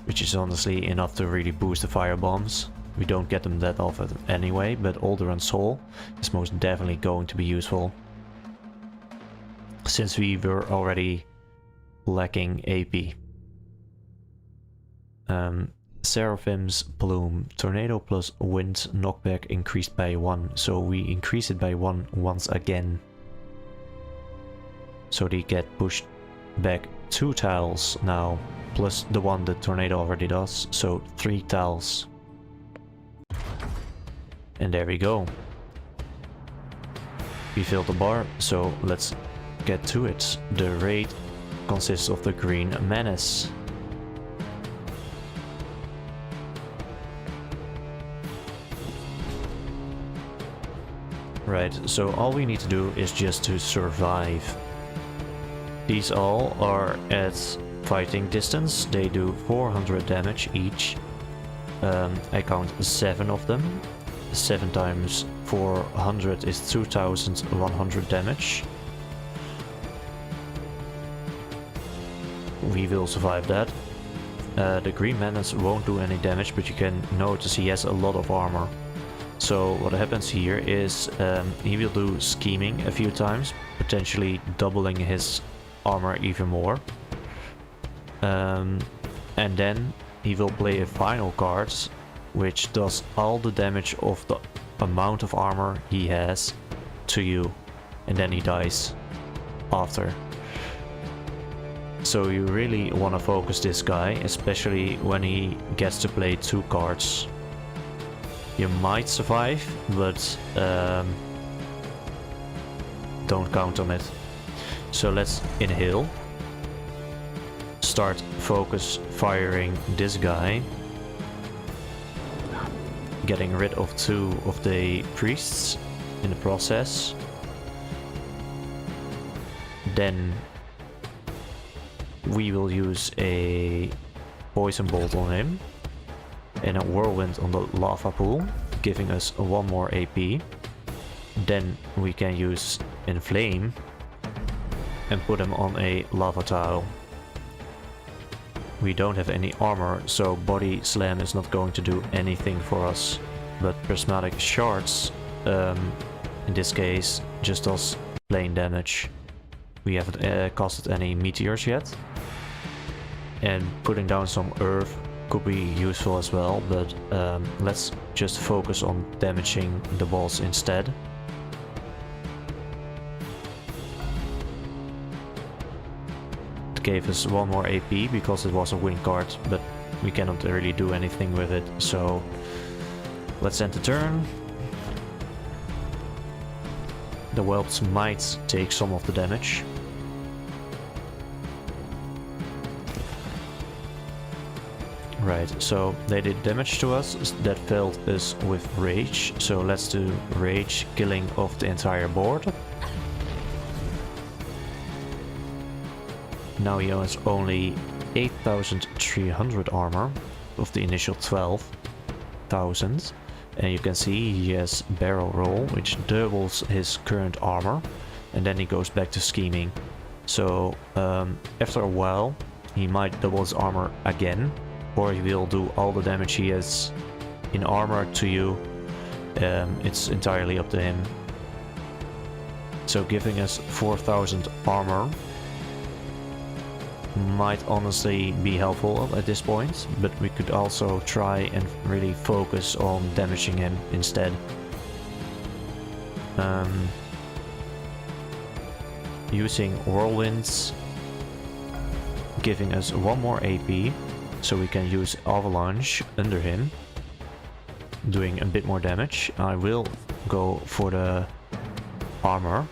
which is honestly enough to really boost the firebombs. We don't get them that often anyway, but Alderon's Soul is most definitely going to be useful. Since we were already lacking AP. Seraphim's Plume. Tornado plus wind knockback increased by 1. So we increase it by 1 once again. So they get pushed back 2 tiles now, plus the one the tornado already does. So 3 tiles. And there we go. We filled the bar, so let's get to it. The raid consists of the Green Menace. Right, so all we need to do is just to survive. These all are at fighting distance. They do 400 damage each. I count 7 of them. 7 times 400 is 2100 damage. We will survive that. The Green Menace won't do any damage, but you can notice he has a lot of armor. So what happens here is he will do scheming a few times, potentially doubling his armor even more. And then he will play a final card which does all the damage of the amount of armor he has to you, and then he dies after. So you really want to focus this guy, especially when he gets to play 2 cards. You might survive, but don't count on it. So let's inhale. Start focus firing this guy. Getting rid of 2 of the priests in the process. Then we will use a poison bolt on him and a whirlwind on the lava pool, giving us 1 more AP. then we can use Inflame and put him on a lava tile. We don't have any armor, so Body Slam is not going to do anything for us. But Prismatic Shards, in this case, just does plain damage. We haven't casted any meteors yet. And putting down some earth could be useful as well, but let's just focus on damaging the walls instead. It gave us 1 more AP because it was a win card, but we cannot really do anything with it, so let's end the turn. The whelps might take some of the damage. Right, so they did damage to us, that filled us with rage, so let's do rage, killing of the entire board. Now he has only 8,300 armor of the initial 12,000, and you can see he has barrel roll, which doubles his current armor, and then he goes back to scheming. So after a while he might double his armor again, or he will do all the damage he has in armor to you. It's entirely up to him. So giving us 4,000 armor might honestly be helpful at this point, but we could also try and really focus on damaging him instead. Using whirlwinds, giving us 1 more AP, so we can use avalanche under him, doing a bit more damage. I will go for the armor.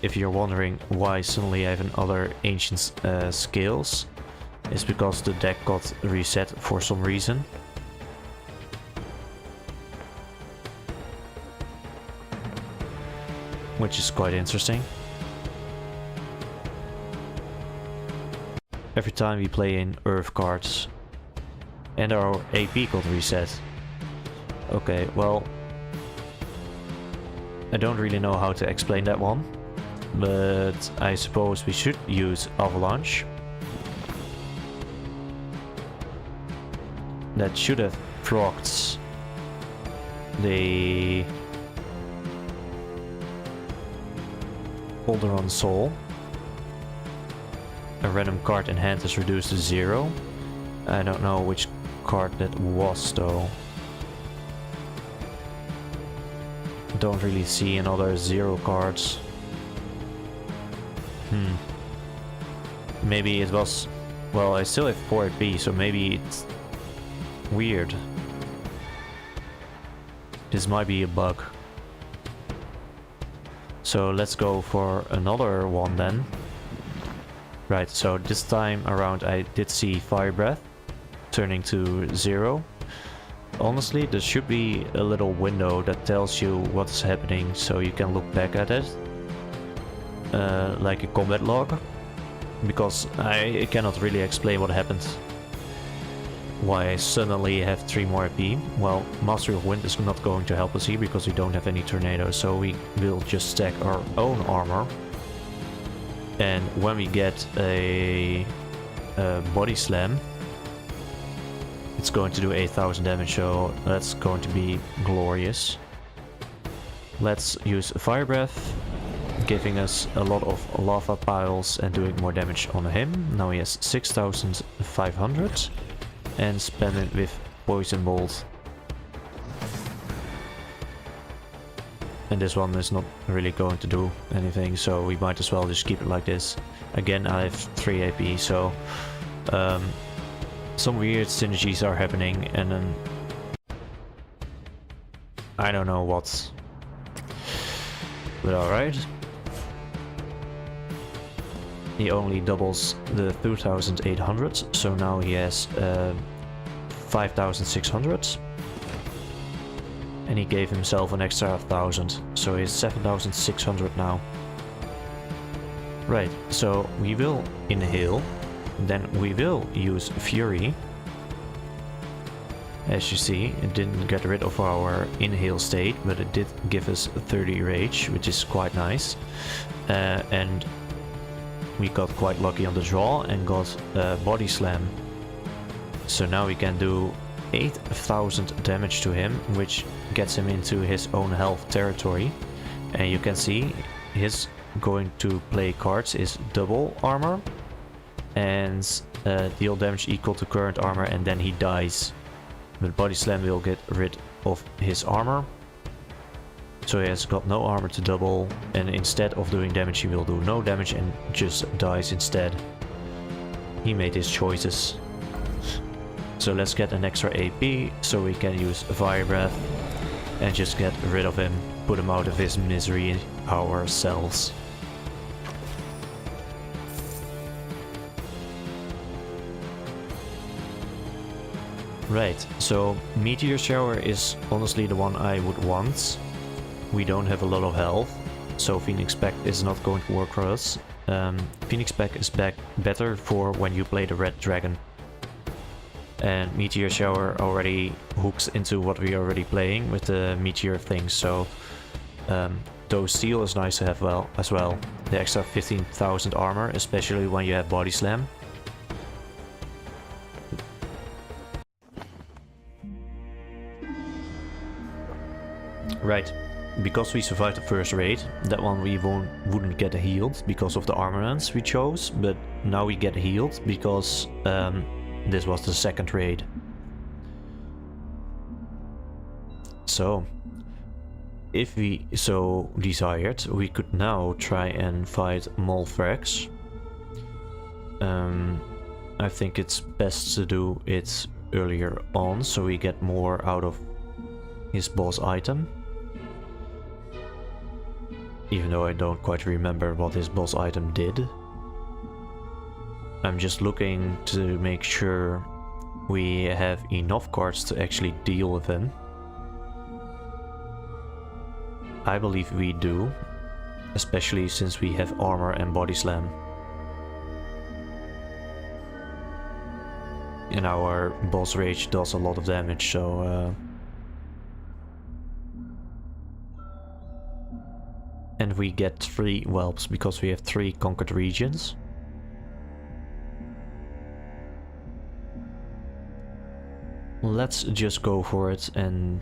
If you're wondering why suddenly I have another ancient skills, it's because the deck got reset for some reason. Which is quite interesting. Every time we play in earth cards, and our AP got reset. Okay, well, I don't really know how to explain that one, but I suppose we should use avalanche. That should have procced the Alderon Soul. A random card in hand is reduced to 0. I don't know which card that was though. Don't really see another 0 cards. Maybe it was... Well, I still have 4 AP, so maybe it's weird. This might be a bug. So let's go for another one then. Right, so this time around I did see Fire Breath turning to 0. Honestly, there should be a little window that tells you what's happening, so you can look back at it. Like a combat log. Because I cannot really explain what happened. Why I suddenly have 3 more AP. Well, Mastery of Wind is not going to help us here because we don't have any tornadoes, so we will just stack our own armor. And when we get a body slam, it's going to do 8,000 damage, so that's going to be glorious. Let's use Fire Breath, giving us a lot of lava piles and doing more damage on him. Now he has 6,500, and spam it with Poison Bolt. And this one is not really going to do anything, so we might as well just keep it like this. Again, I have 3 AP, so some weird synergies are happening, and then I don't know what, but alright. He only doubles the 2,800, so now he has 5,600. And he gave himself an extra 1,000, so he's 7,600 now. Right, so we will inhale, then we will use Fury. As you see, it didn't get rid of our inhale state, but it did give us 30 rage, which is quite nice. And we got quite lucky on the draw and got body slam. So now we can do 8,000 damage to him, which gets him into his own health territory. And you can see his going to play cards is double armor and deal damage equal to current armor, and then he dies. But body slam will get rid of his armor, so he has got no armor to double, and instead of doing damage he will do no damage and just dies instead. He made his choices. So let's get an extra AP so we can use Fire Breath and just get rid of him, put him out of his misery ourselves. Right, so Meteor Shower is honestly the one I would want. We don't have a lot of health, so Phoenix Pack is not going to work for us. Phoenix Pack is better for when you play the Red Dragon. And Meteor Shower already hooks into what we are already playing with the Meteor thing, so though Steel is nice to have as well. The extra 15,000 armor, especially when you have Body Slam. Right, because we survived the first raid, that one we wouldn't get healed because of the armaments we chose, but now we get healed because this was the second raid. So, if we so desired, we could now try and fight Molthrax. I think it's best to do it earlier on, so we get more out of his boss item. Even though I don't quite remember what his boss item did. I'm just looking to make sure we have enough cards to actually deal with him. I believe we do, especially since we have armor and body slam. And our boss rage does a lot of damage, so and we get 3 whelps because we have 3 conquered regions. Let's just go for it and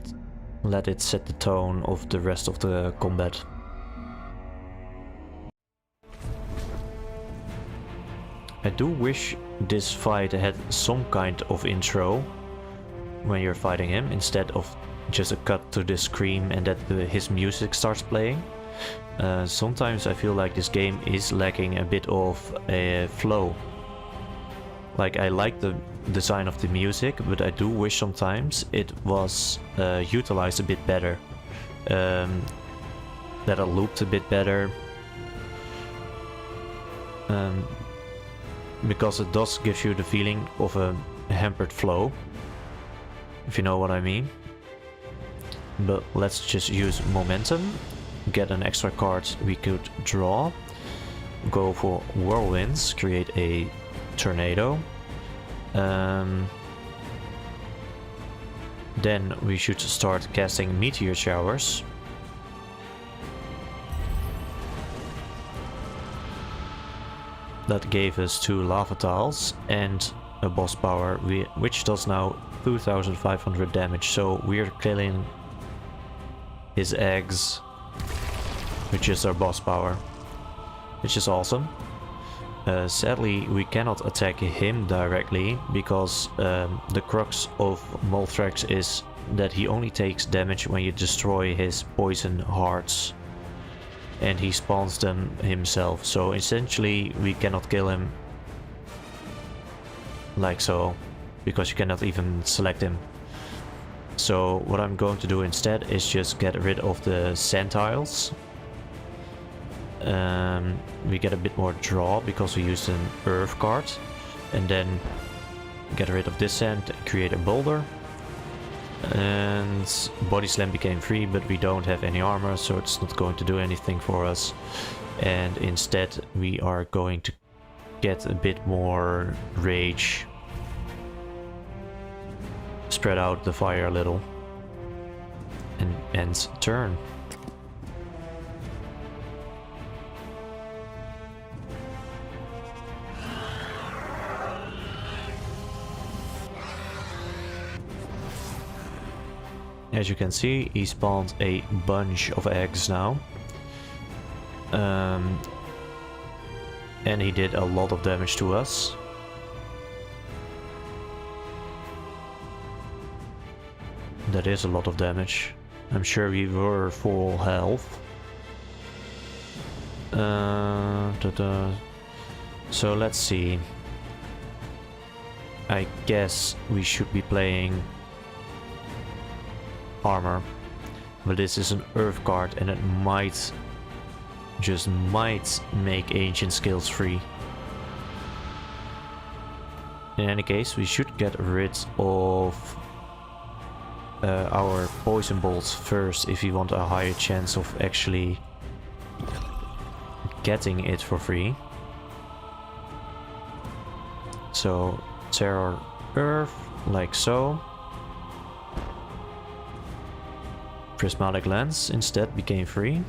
let it set the tone of the rest of the combat. I do wish this fight had some kind of intro when you're fighting him, instead of just a cut to the scream and that his music starts playing. Sometimes I feel like this game is lacking a bit of a flow. Like, I like the design of the music, but I do wish sometimes it was utilized a bit better. That it looped a bit better. Because it does give you the feeling of a hampered flow, if you know what I mean. But let's just use momentum. Get an extra card we could draw, go for whirlwinds, create a tornado. Then we should start casting meteor showers. That gave us 2 lava tiles and a boss power, which does now 2500 damage, so we're killing his eggs, which is our boss power, which is awesome. Sadly, we cannot attack him directly, because the crux of Molthrax is that he only takes damage when you destroy his poison hearts, and he spawns them himself, so essentially we cannot kill him like so, because you cannot even select him. So what I'm going to do instead is just get rid of the sand tiles. We get a bit more draw because we used an earth card, and then get rid of this sand, create a boulder, and body slam became free, but we don't have any armor, so it's not going to do anything for us. And instead we are going to get a bit more rage, spread out the fire a little. And ends turn. As you can see, he spawned a bunch of eggs now. And he did a lot of damage to us. That is a lot of damage. I'm sure we were full health. So let's see. I guess we should be playing armor, but this is an earth card and it might, just might, make ancient skills free. In any case, we should get rid of our poison bolts first if we want a higher chance of actually getting it for free. So terror earth, like so. Prismatic lens instead became free.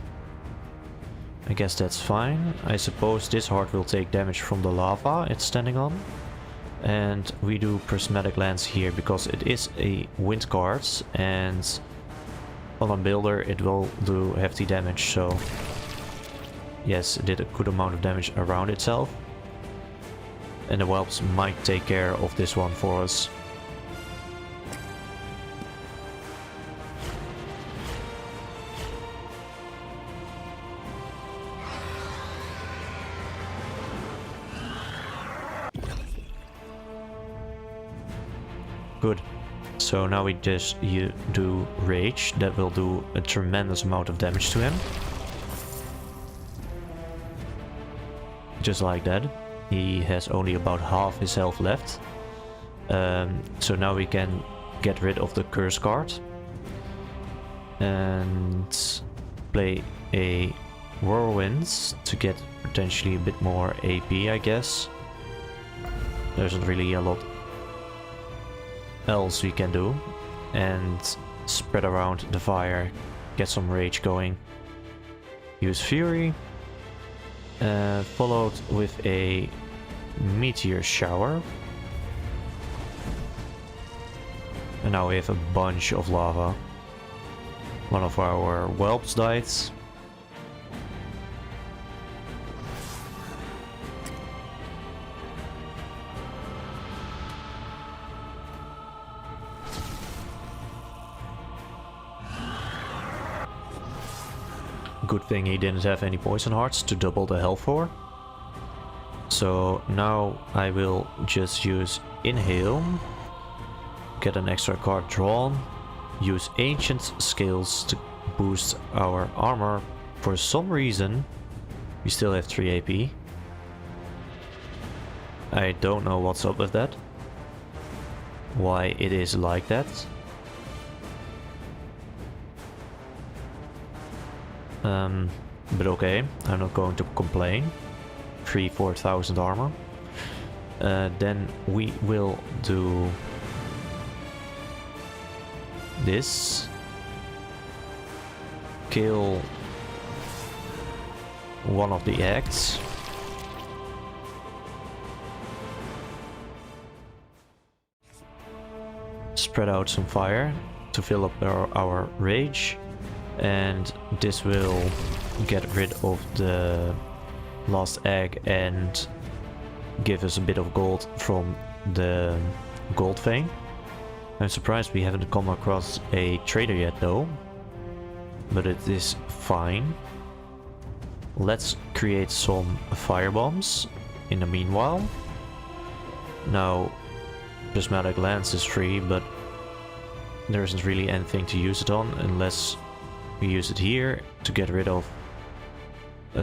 I guess that's fine. I suppose this heart will take damage from the lava it's standing on. And we do prismatic lens here because it is a wind card, and on a builder it will do hefty damage, so yes, it did a good amount of damage around itself. And the whelps might take care of this one for us. Good. So now we just do rage. That will do a tremendous amount of damage to him. Just like that. He has only about half his health left. So now we can get rid of the curse card. And play a whirlwind to get potentially a bit more AP, I guess. There's not really a lot else we can do, and spread around the fire, get some rage going. Use fury, followed with a meteor shower, and now we have a bunch of lava. One of our whelps died. Good thing he didn't have any poison hearts to double the health for. So now I will just use inhale, get an extra card drawn, use ancient skills to boost our armor. For some reason we still have 3 AP. I don't know what's up with that, why it is like that. But okay, I'm not going to complain. 3,000-4,000 armor. Then we will do this. Kill one of the eggs. Spread out some fire to fill up our rage. And this will get rid of the last egg and give us a bit of gold from the gold vein. I'm surprised we haven't come across a trader yet though, but it is fine. Let's create some fire bombs in the meanwhile. Now, prismatic lens is free, but there isn't really anything to use it on unless we use it here to get rid of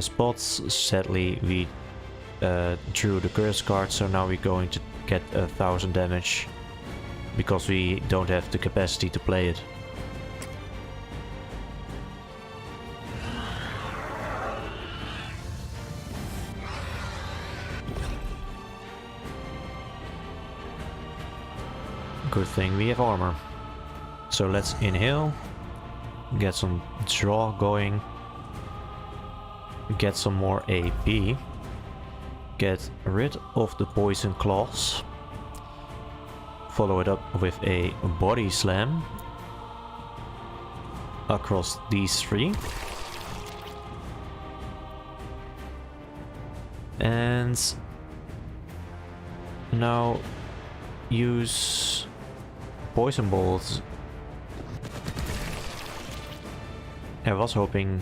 spots. Sadly, we drew the curse card, so now we're going to get 1,000 damage because we don't have the capacity to play it. good thing we have armor. So let's inhale, get some draw going, get some more AP, get rid of the poison claws, follow it up with a body slam across these three, and now use poison bolts. I was hoping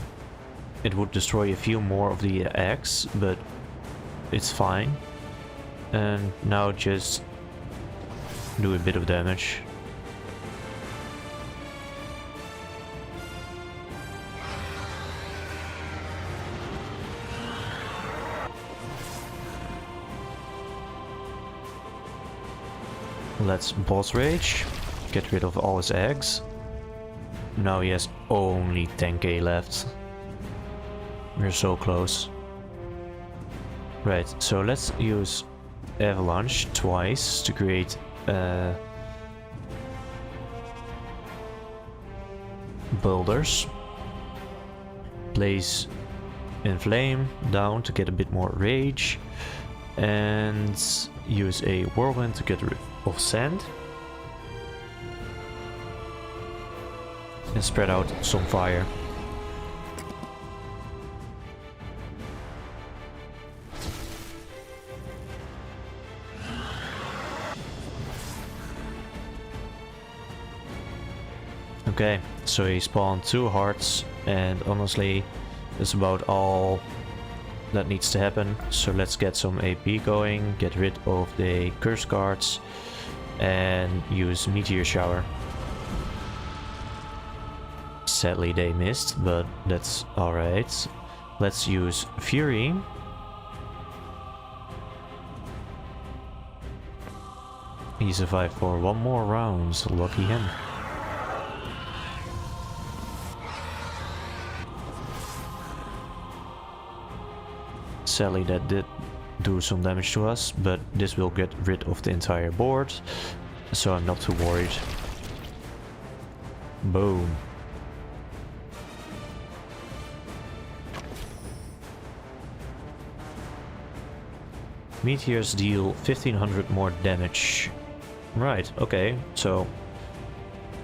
it would destroy a few more of the eggs, but it's fine. And now just do a bit of damage. Let's boss rage, get rid of all his eggs. Now he has only 10k left. We're so close. Right, so let's use Avalanche twice to create builders. Place Inflame down to get a bit more rage. And use a Whirlwind to get rid of sand. And spread out some fire. Okay, so he spawned 2 hearts, and honestly, that's about all that needs to happen. So let's get some AP going, get rid of the curse cards, and use Meteor Shower. Sadly they missed, but that's alright. Let's use Fury. He survived for 1 more round, lucky him. Sadly that did do some damage to us, but this will get rid of the entire board, so I'm not too worried. Boom. Meteors deal 1500 more damage. Right, okay, so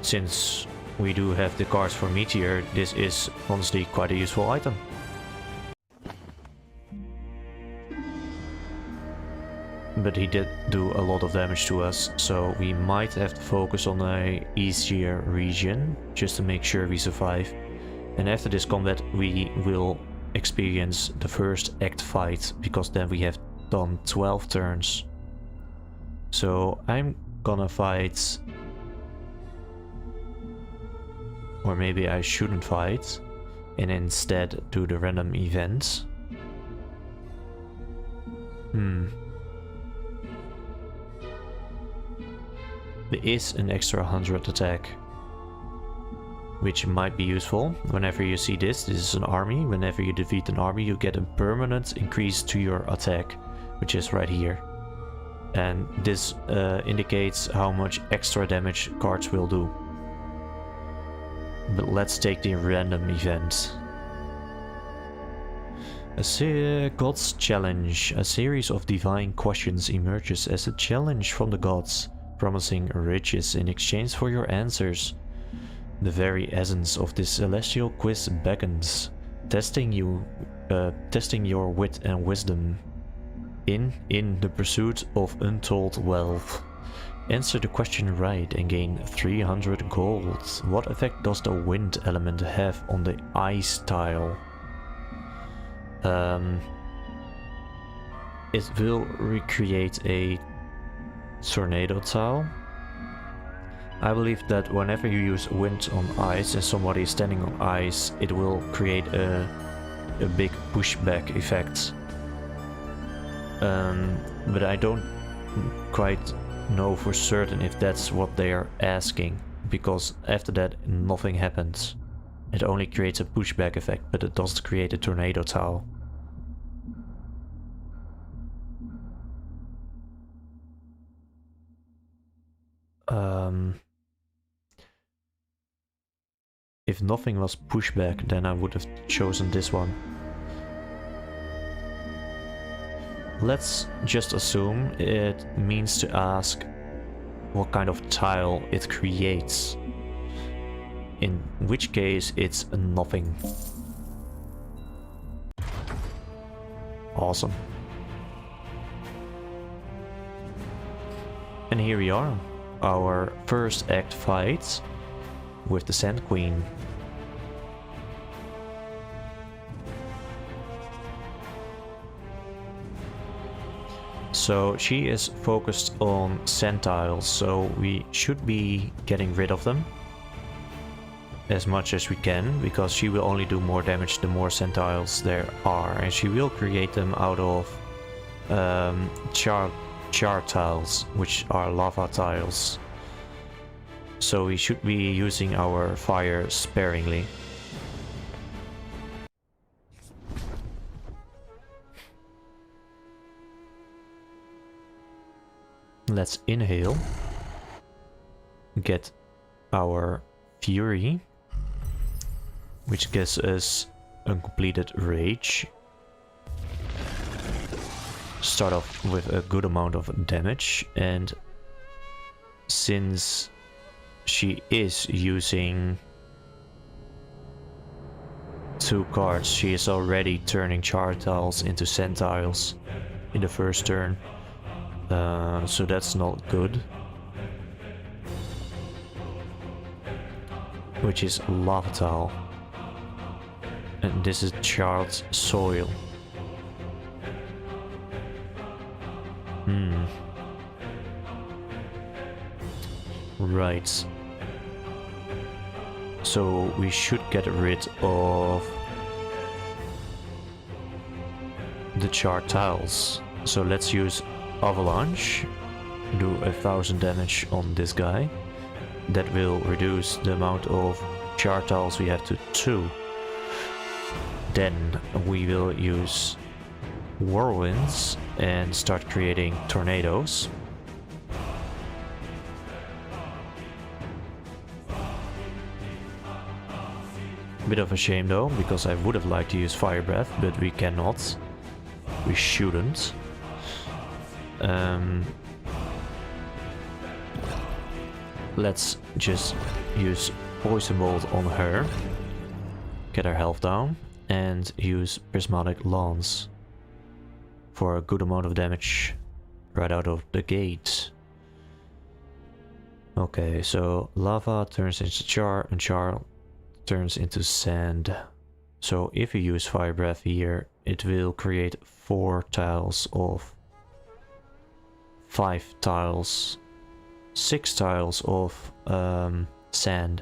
since we do have the cards for Meteor, this is honestly quite a useful item. But he did do a lot of damage to us, so we might have to focus on a easier region just to make sure we survive. And after this combat we will experience the first act fight, because then we have done 12 turns. So I'm gonna fight, or maybe I shouldn't fight and instead do the random events. There is an extra 100 attack, which might be useful. Whenever you see this is an army. Whenever you defeat an army, you get a permanent increase to your attack, which is right here. And this indicates how much extra damage cards will do. But let's take the random event. God's Challenge. A series of divine questions emerges as a challenge from the gods, promising riches in exchange for your answers. The very essence of this celestial quiz beckons, testing your wit and wisdom in the pursuit of untold wealth. Answer the question right and gain 300 gold. What effect does the wind element have on the ice tile? It will recreate a tornado tile. I believe that whenever you use wind on ice and somebody is standing on ice, it will create a big pushback effect. But I don't quite know for certain if that's what they are asking, because after that nothing happens. It only creates a pushback effect, but it doesn't create a tornado tile. If nothing was pushback, then I would have chosen this one. Let's just assume it means to ask what kind of tile it creates. In which case it's nothing. Awesome. And here we are, our first act fight with the Sand Queen. So she is focused on sand tiles, so we should be getting rid of them as much as we can, because she will only do more damage the more sand tiles there are, and she will create them out of char tiles, which are lava tiles. So we should be using our fire sparingly. Let's inhale, get our fury, which gives us uncompleted rage. Start off with a good amount of damage, and since she is using 2 cards, she is already turning char tiles into sand tiles in the first turn. So that's not good. Which is lava tile. And this is charred soil. Right. So we should get rid of the charred tiles. So let's use Avalanche, do 1000 damage on this guy. That will reduce the amount of char tiles we have to 2. Then we will use Whirlwinds and start creating tornadoes. Bit of a shame though, because I would have liked to use Fire Breath, but we cannot. We shouldn't. Let's just use Poison Bolt on her, get her health down, and use Prismatic Lance for a good amount of damage right out of the gate. Okay, so lava turns into char, and char turns into sand. So if you use Fire Breath here, it will create 4 tiles of 5 tiles, 6 tiles of sand.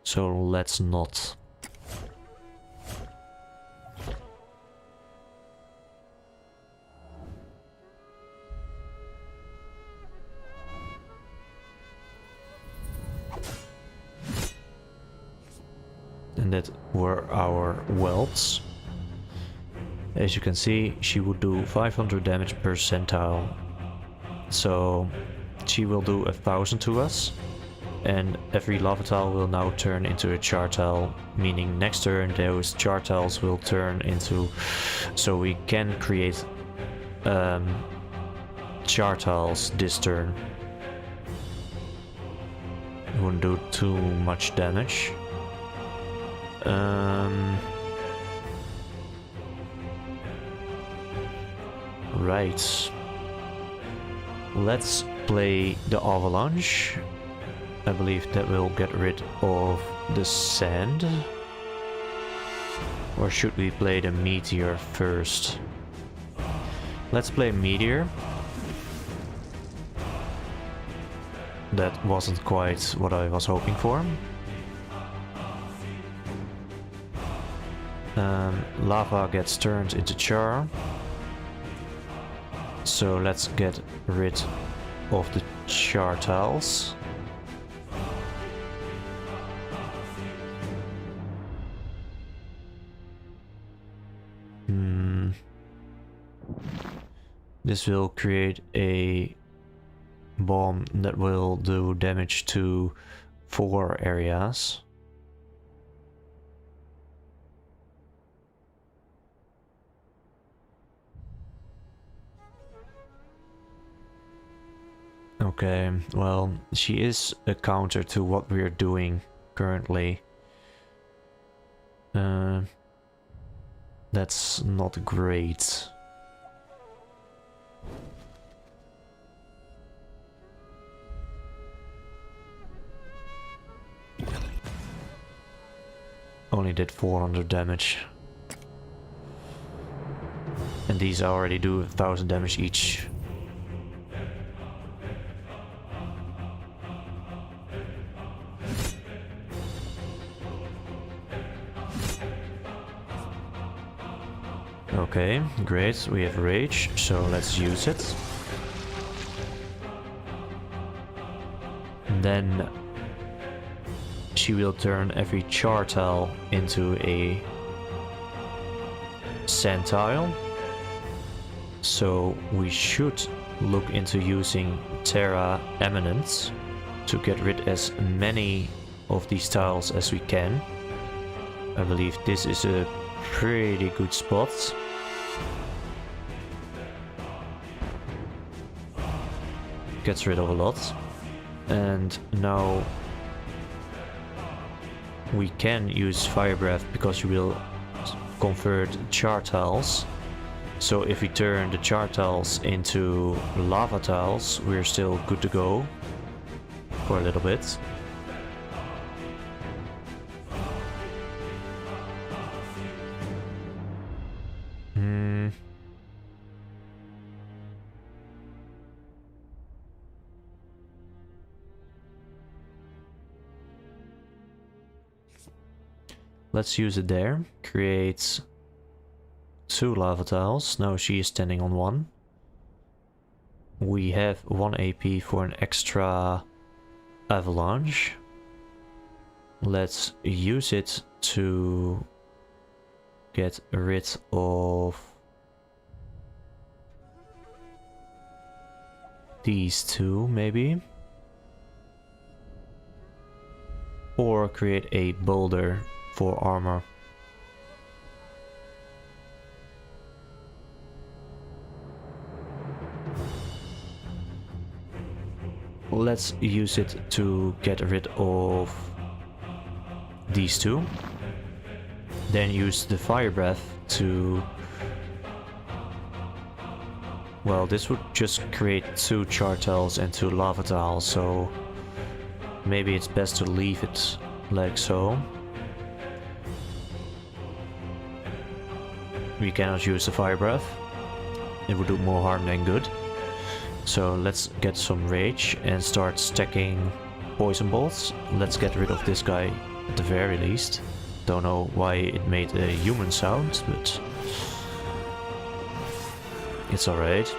So let's not. And that were our welds. As you can see, she would do 500 damage per centile. So she will do 1000 to us. And every lava tile will now turn into a char tile, meaning next turn those char tiles will turn into... So we can create char tiles this turn. It wouldn't do too much damage. Right. Let's play the Avalanche. I believe that will get rid of the sand. Or should we play the Meteor first? Let's play Meteor. That wasn't quite what I was hoping for. Lava gets turned into char. So let's get rid of the char tiles. This will create a bomb that will do damage to 4 areas. Okay, well, she is a counter to what we're doing currently. That's not great. Only did 400 damage. And these already do 1000 damage each. Okay, great, we have rage, so let's use it. And then she will turn every char tile into a sand tile. So we should look into using Terra Eminence to get rid as many of these tiles as we can. I believe this is a pretty good spot. Gets rid of a lot. And now we can use Fire Breath because you will convert char tiles. So if we turn the char tiles into lava tiles, we're still good to go for a little bit. Let's use it there. Create 2 lava tiles. Now she is standing on 1. We have 1 AP for an extra avalanche. Let's use it to get rid of these 2 maybe. Or create a boulder for armor. Let's use it to get rid of these 2. Then use the Fire Breath to... Well, this would just create 2 char tiles and 2 lava tiles, so maybe it's best to leave it like so. We cannot use the Fire Breath. It would do more harm than good. So let's get some rage and start stacking poison bolts. Let's get rid of this guy at the very least. Don't know why it made a human sound, but it's alright.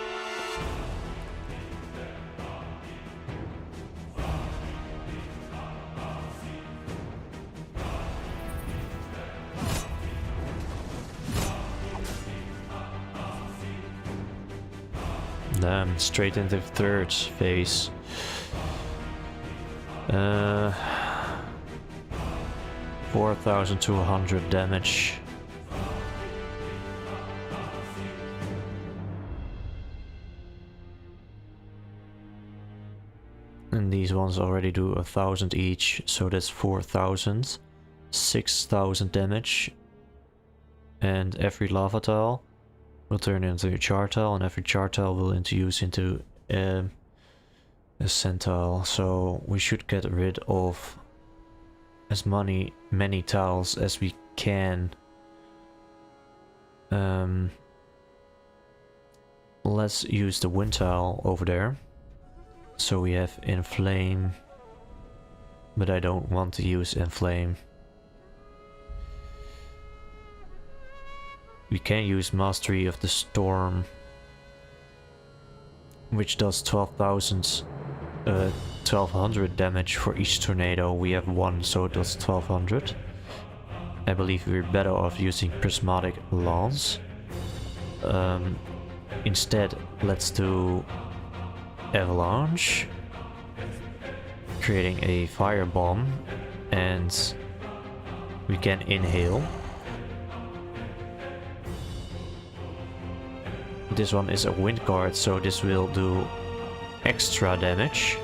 Damn, straight into the 3rd phase. 4,200 damage. And these ones already do 1,000 each, so that's 4,000. 6,000 damage. And every lava tile will turn into a char tile, and every char tile will introduce into a sand tile. So we should get rid of as many tiles as we can. Let's use the wind tile over there. So we have inflame, but I don't want to use inflame. We can use Mastery of the Storm, which does 1200 damage for each tornado. We have 1, so it does 1200. I believe we're better off using Prismatic Lance. Instead, let's do avalanche, creating a fire bomb, and we can inhale. This one is a wind guard, so this will do extra damage.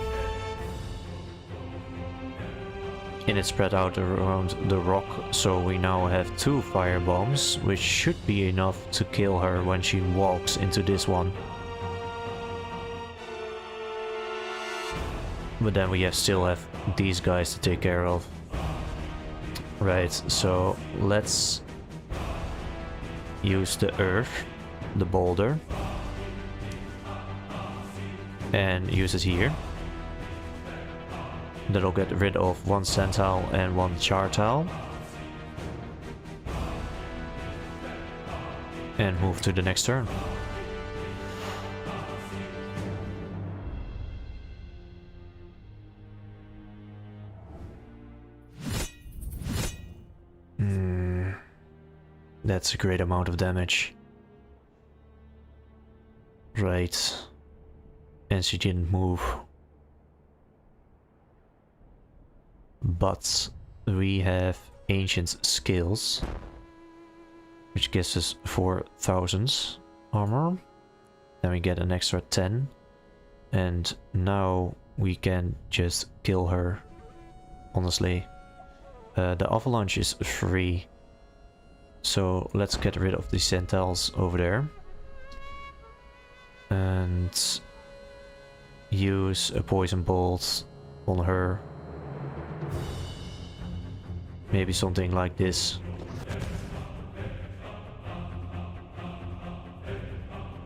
And it's spread out around the rock, so we now have 2 fire bombs, which should be enough to kill her when she walks into this one. But then we still have these guys to take care of. Right, so let's use the earth, the boulder, and use it here. That'll get rid of 1 sand tile and 1 char tile. And move to the next turn. That's a great amount of damage. Right. And she didn't move. But we have ancient skills, which gives us 4,000 armor. Then we get an extra 10. And now we can just kill her. Honestly. The avalanche is free. So let's get rid of the Centaurs over there. And use a poison bolt on her. Maybe something like this.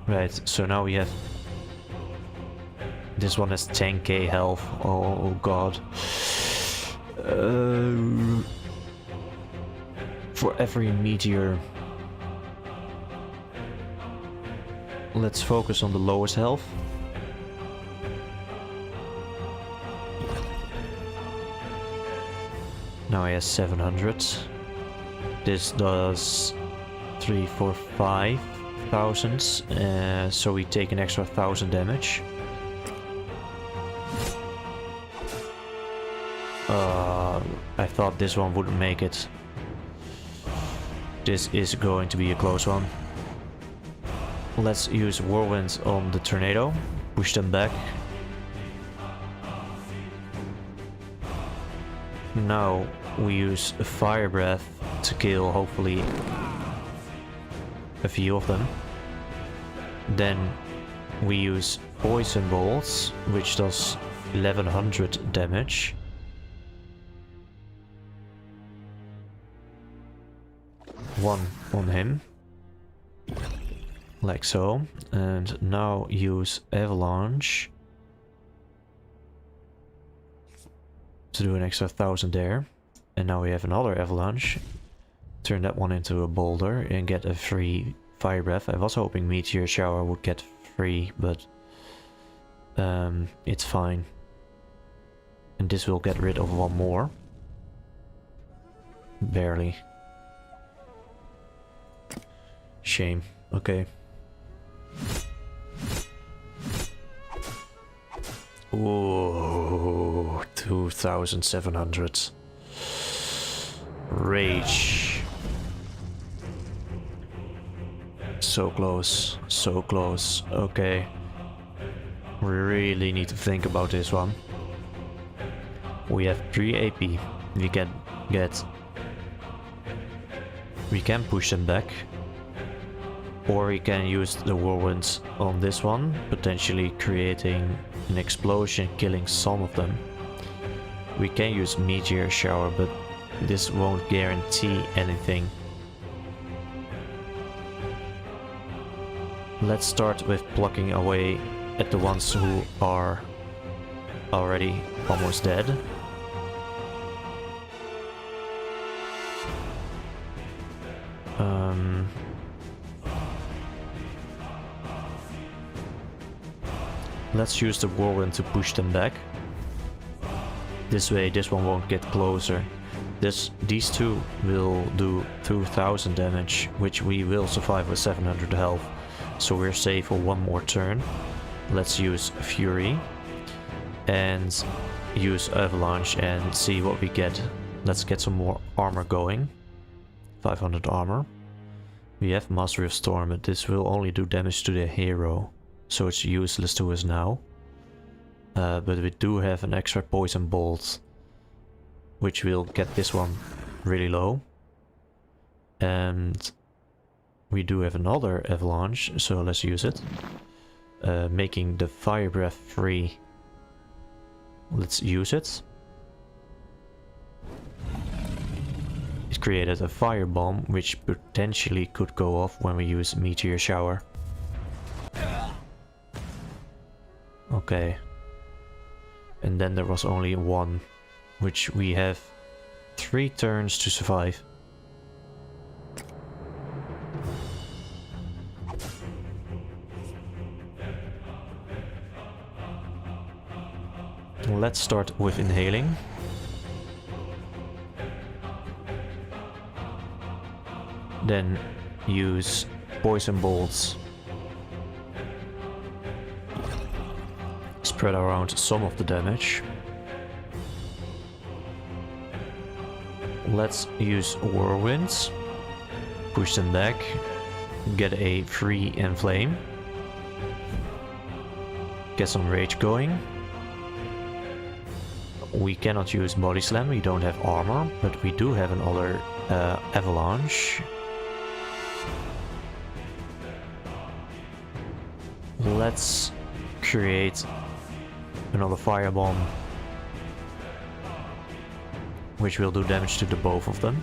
Right, so now we have... This one has 10k health. Oh god. For every meteor. Let's focus on the lowest health. Now he has 700. This does 3, 4, 5,000. So we take an extra 1,000 damage. I thought this one wouldn't make it. This is going to be a close one. Let's use Whirlwind on the tornado. Push them back. Now we use Fire Breath to kill, hopefully, a few of them. Then we use Poison Bolts, which does 1100 damage. One on him. Like so. And now use Avalanche to do an extra 1,000 there. And now we have another Avalanche. Turn that one into a boulder and get a free Fire Breath. I was hoping Meteor Shower would get free, but it's fine. And this will get rid of one more. Barely. Shame. Okay. Ooh, 2,700. Rage. So close. So close. Okay. We really need to think about this one. We have 3 AP. We can get... We can push them back. Or we can use the whirlwind on this one, potentially creating an explosion, killing some of them. We can use Meteor Shower, but this won't guarantee anything. Let's start with plucking away at the ones who are already almost dead. Let's use the whirlwind to push them back. This way this one won't get closer. These two will do 2,000 damage, which we will survive with 700 health. So we're safe for one more turn. let's use Fury and use Avalanche and see what we get. Let's get some more armor going. 500 armor. We have Mastery of Storm, but this will only do damage to the hero, so it's useless to us now. But we do have an extra Poison Bolt, which will get this one really low. And we do have another Avalanche, so let's use it. Making the Fire Breath free. Let's use it. It created a fire bomb, which potentially could go off when we use Meteor Shower. Okay. And then there was only one, which we have 3 turns to survive. Let's start with inhaling. Then use poison bolts. Spread around some of the damage. Let's use whirlwinds. Push them back. Get a free enflame. Get some rage going. We cannot use body slam, we don't have armor, but we do have another avalanche. Let's create another firebomb, which will do damage to the both of them.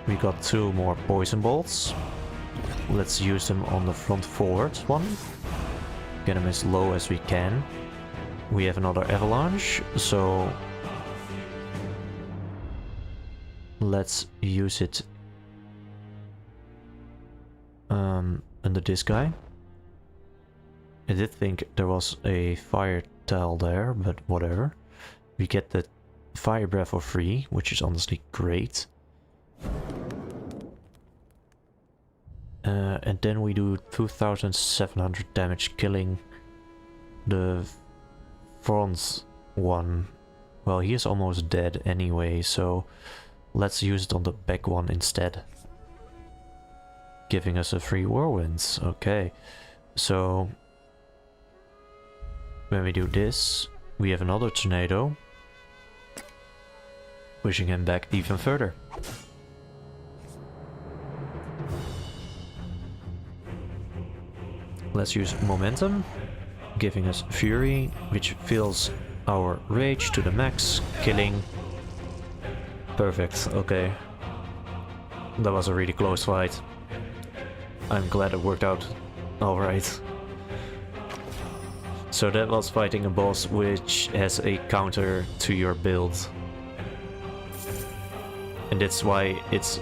We got 2 more poison bolts. Let's use them on the front forward one. Get them as low as we can. We have another avalanche, so let's use it under this guy. I did think there was a fire tile there, but whatever. We get the fire breath for free, which is honestly great. And then we do 2700 damage killing the front one. Well, he is almost dead anyway, so let's use it on the back one instead. Giving us a free whirlwinds. Okay, so when we do this, we have another tornado, pushing him back even further. Let's use momentum, giving us fury, which fills our rage to the max, killing. Perfect, okay. That was a really close fight. I'm glad it worked out alright. So that was fighting a boss which has a counter to your build. And that's why it's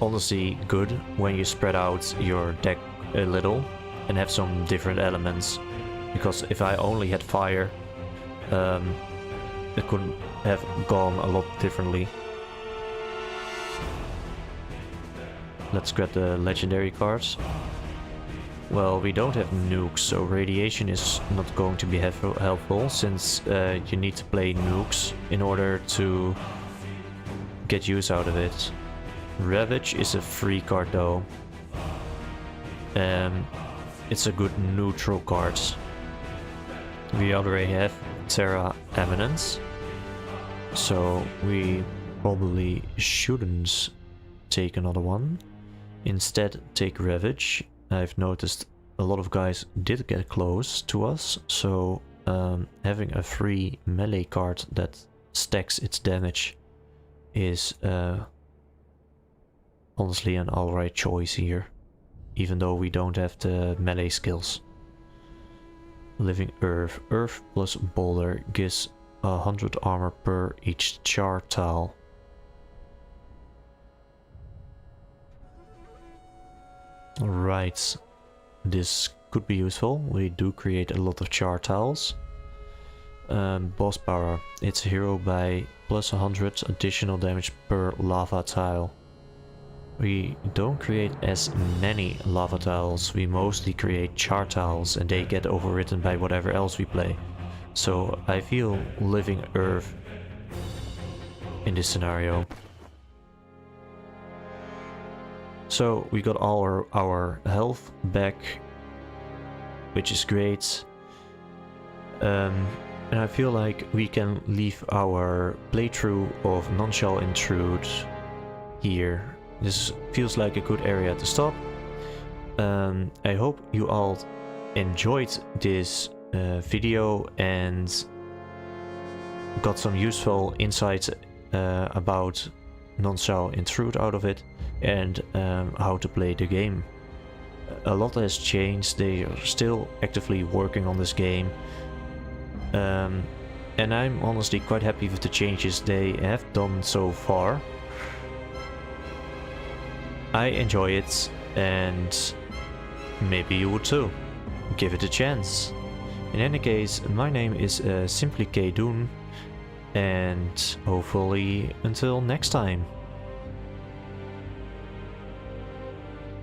honestly good when you spread out your deck a little and have some different elements. Because if I only had fire, it could have gone a lot differently. Let's grab the legendary cards. Well, we don't have nukes, so radiation is not going to be helpful, since you need to play nukes in order to get use out of it. Ravage is a free card though. It's a good neutral card. We already have Terra Eminence, so we probably shouldn't take another one. Instead, take Ravage. I've noticed a lot of guys did get close to us, so having a free melee card that stacks its damage is honestly an alright choice here, even though we don't have the melee skills. Living Earth. Earth plus Boulder gives 100 armor per each char tile. Right, this could be useful. We do create a lot of char tiles. Boss power. It's a hero by plus 100 additional damage per lava tile. we don't create as many lava tiles, we mostly create char tiles and they get overwritten by whatever else we play. So I feel living earth in this scenario. So we got our health back, which is great. And I feel like we can leave our playthrough of NoneShallIntrude here. This feels like a good area to stop. I hope you all enjoyed this video and got some useful insights about NoneShallIntrude out of it, and how to play the game. A lot has changed, they are still actively working on this game. And I'm honestly quite happy with the changes they have done so far. I enjoy it, and maybe you would too. Give it a chance. In any case, my name is Simply Kdoon, and hopefully until next time.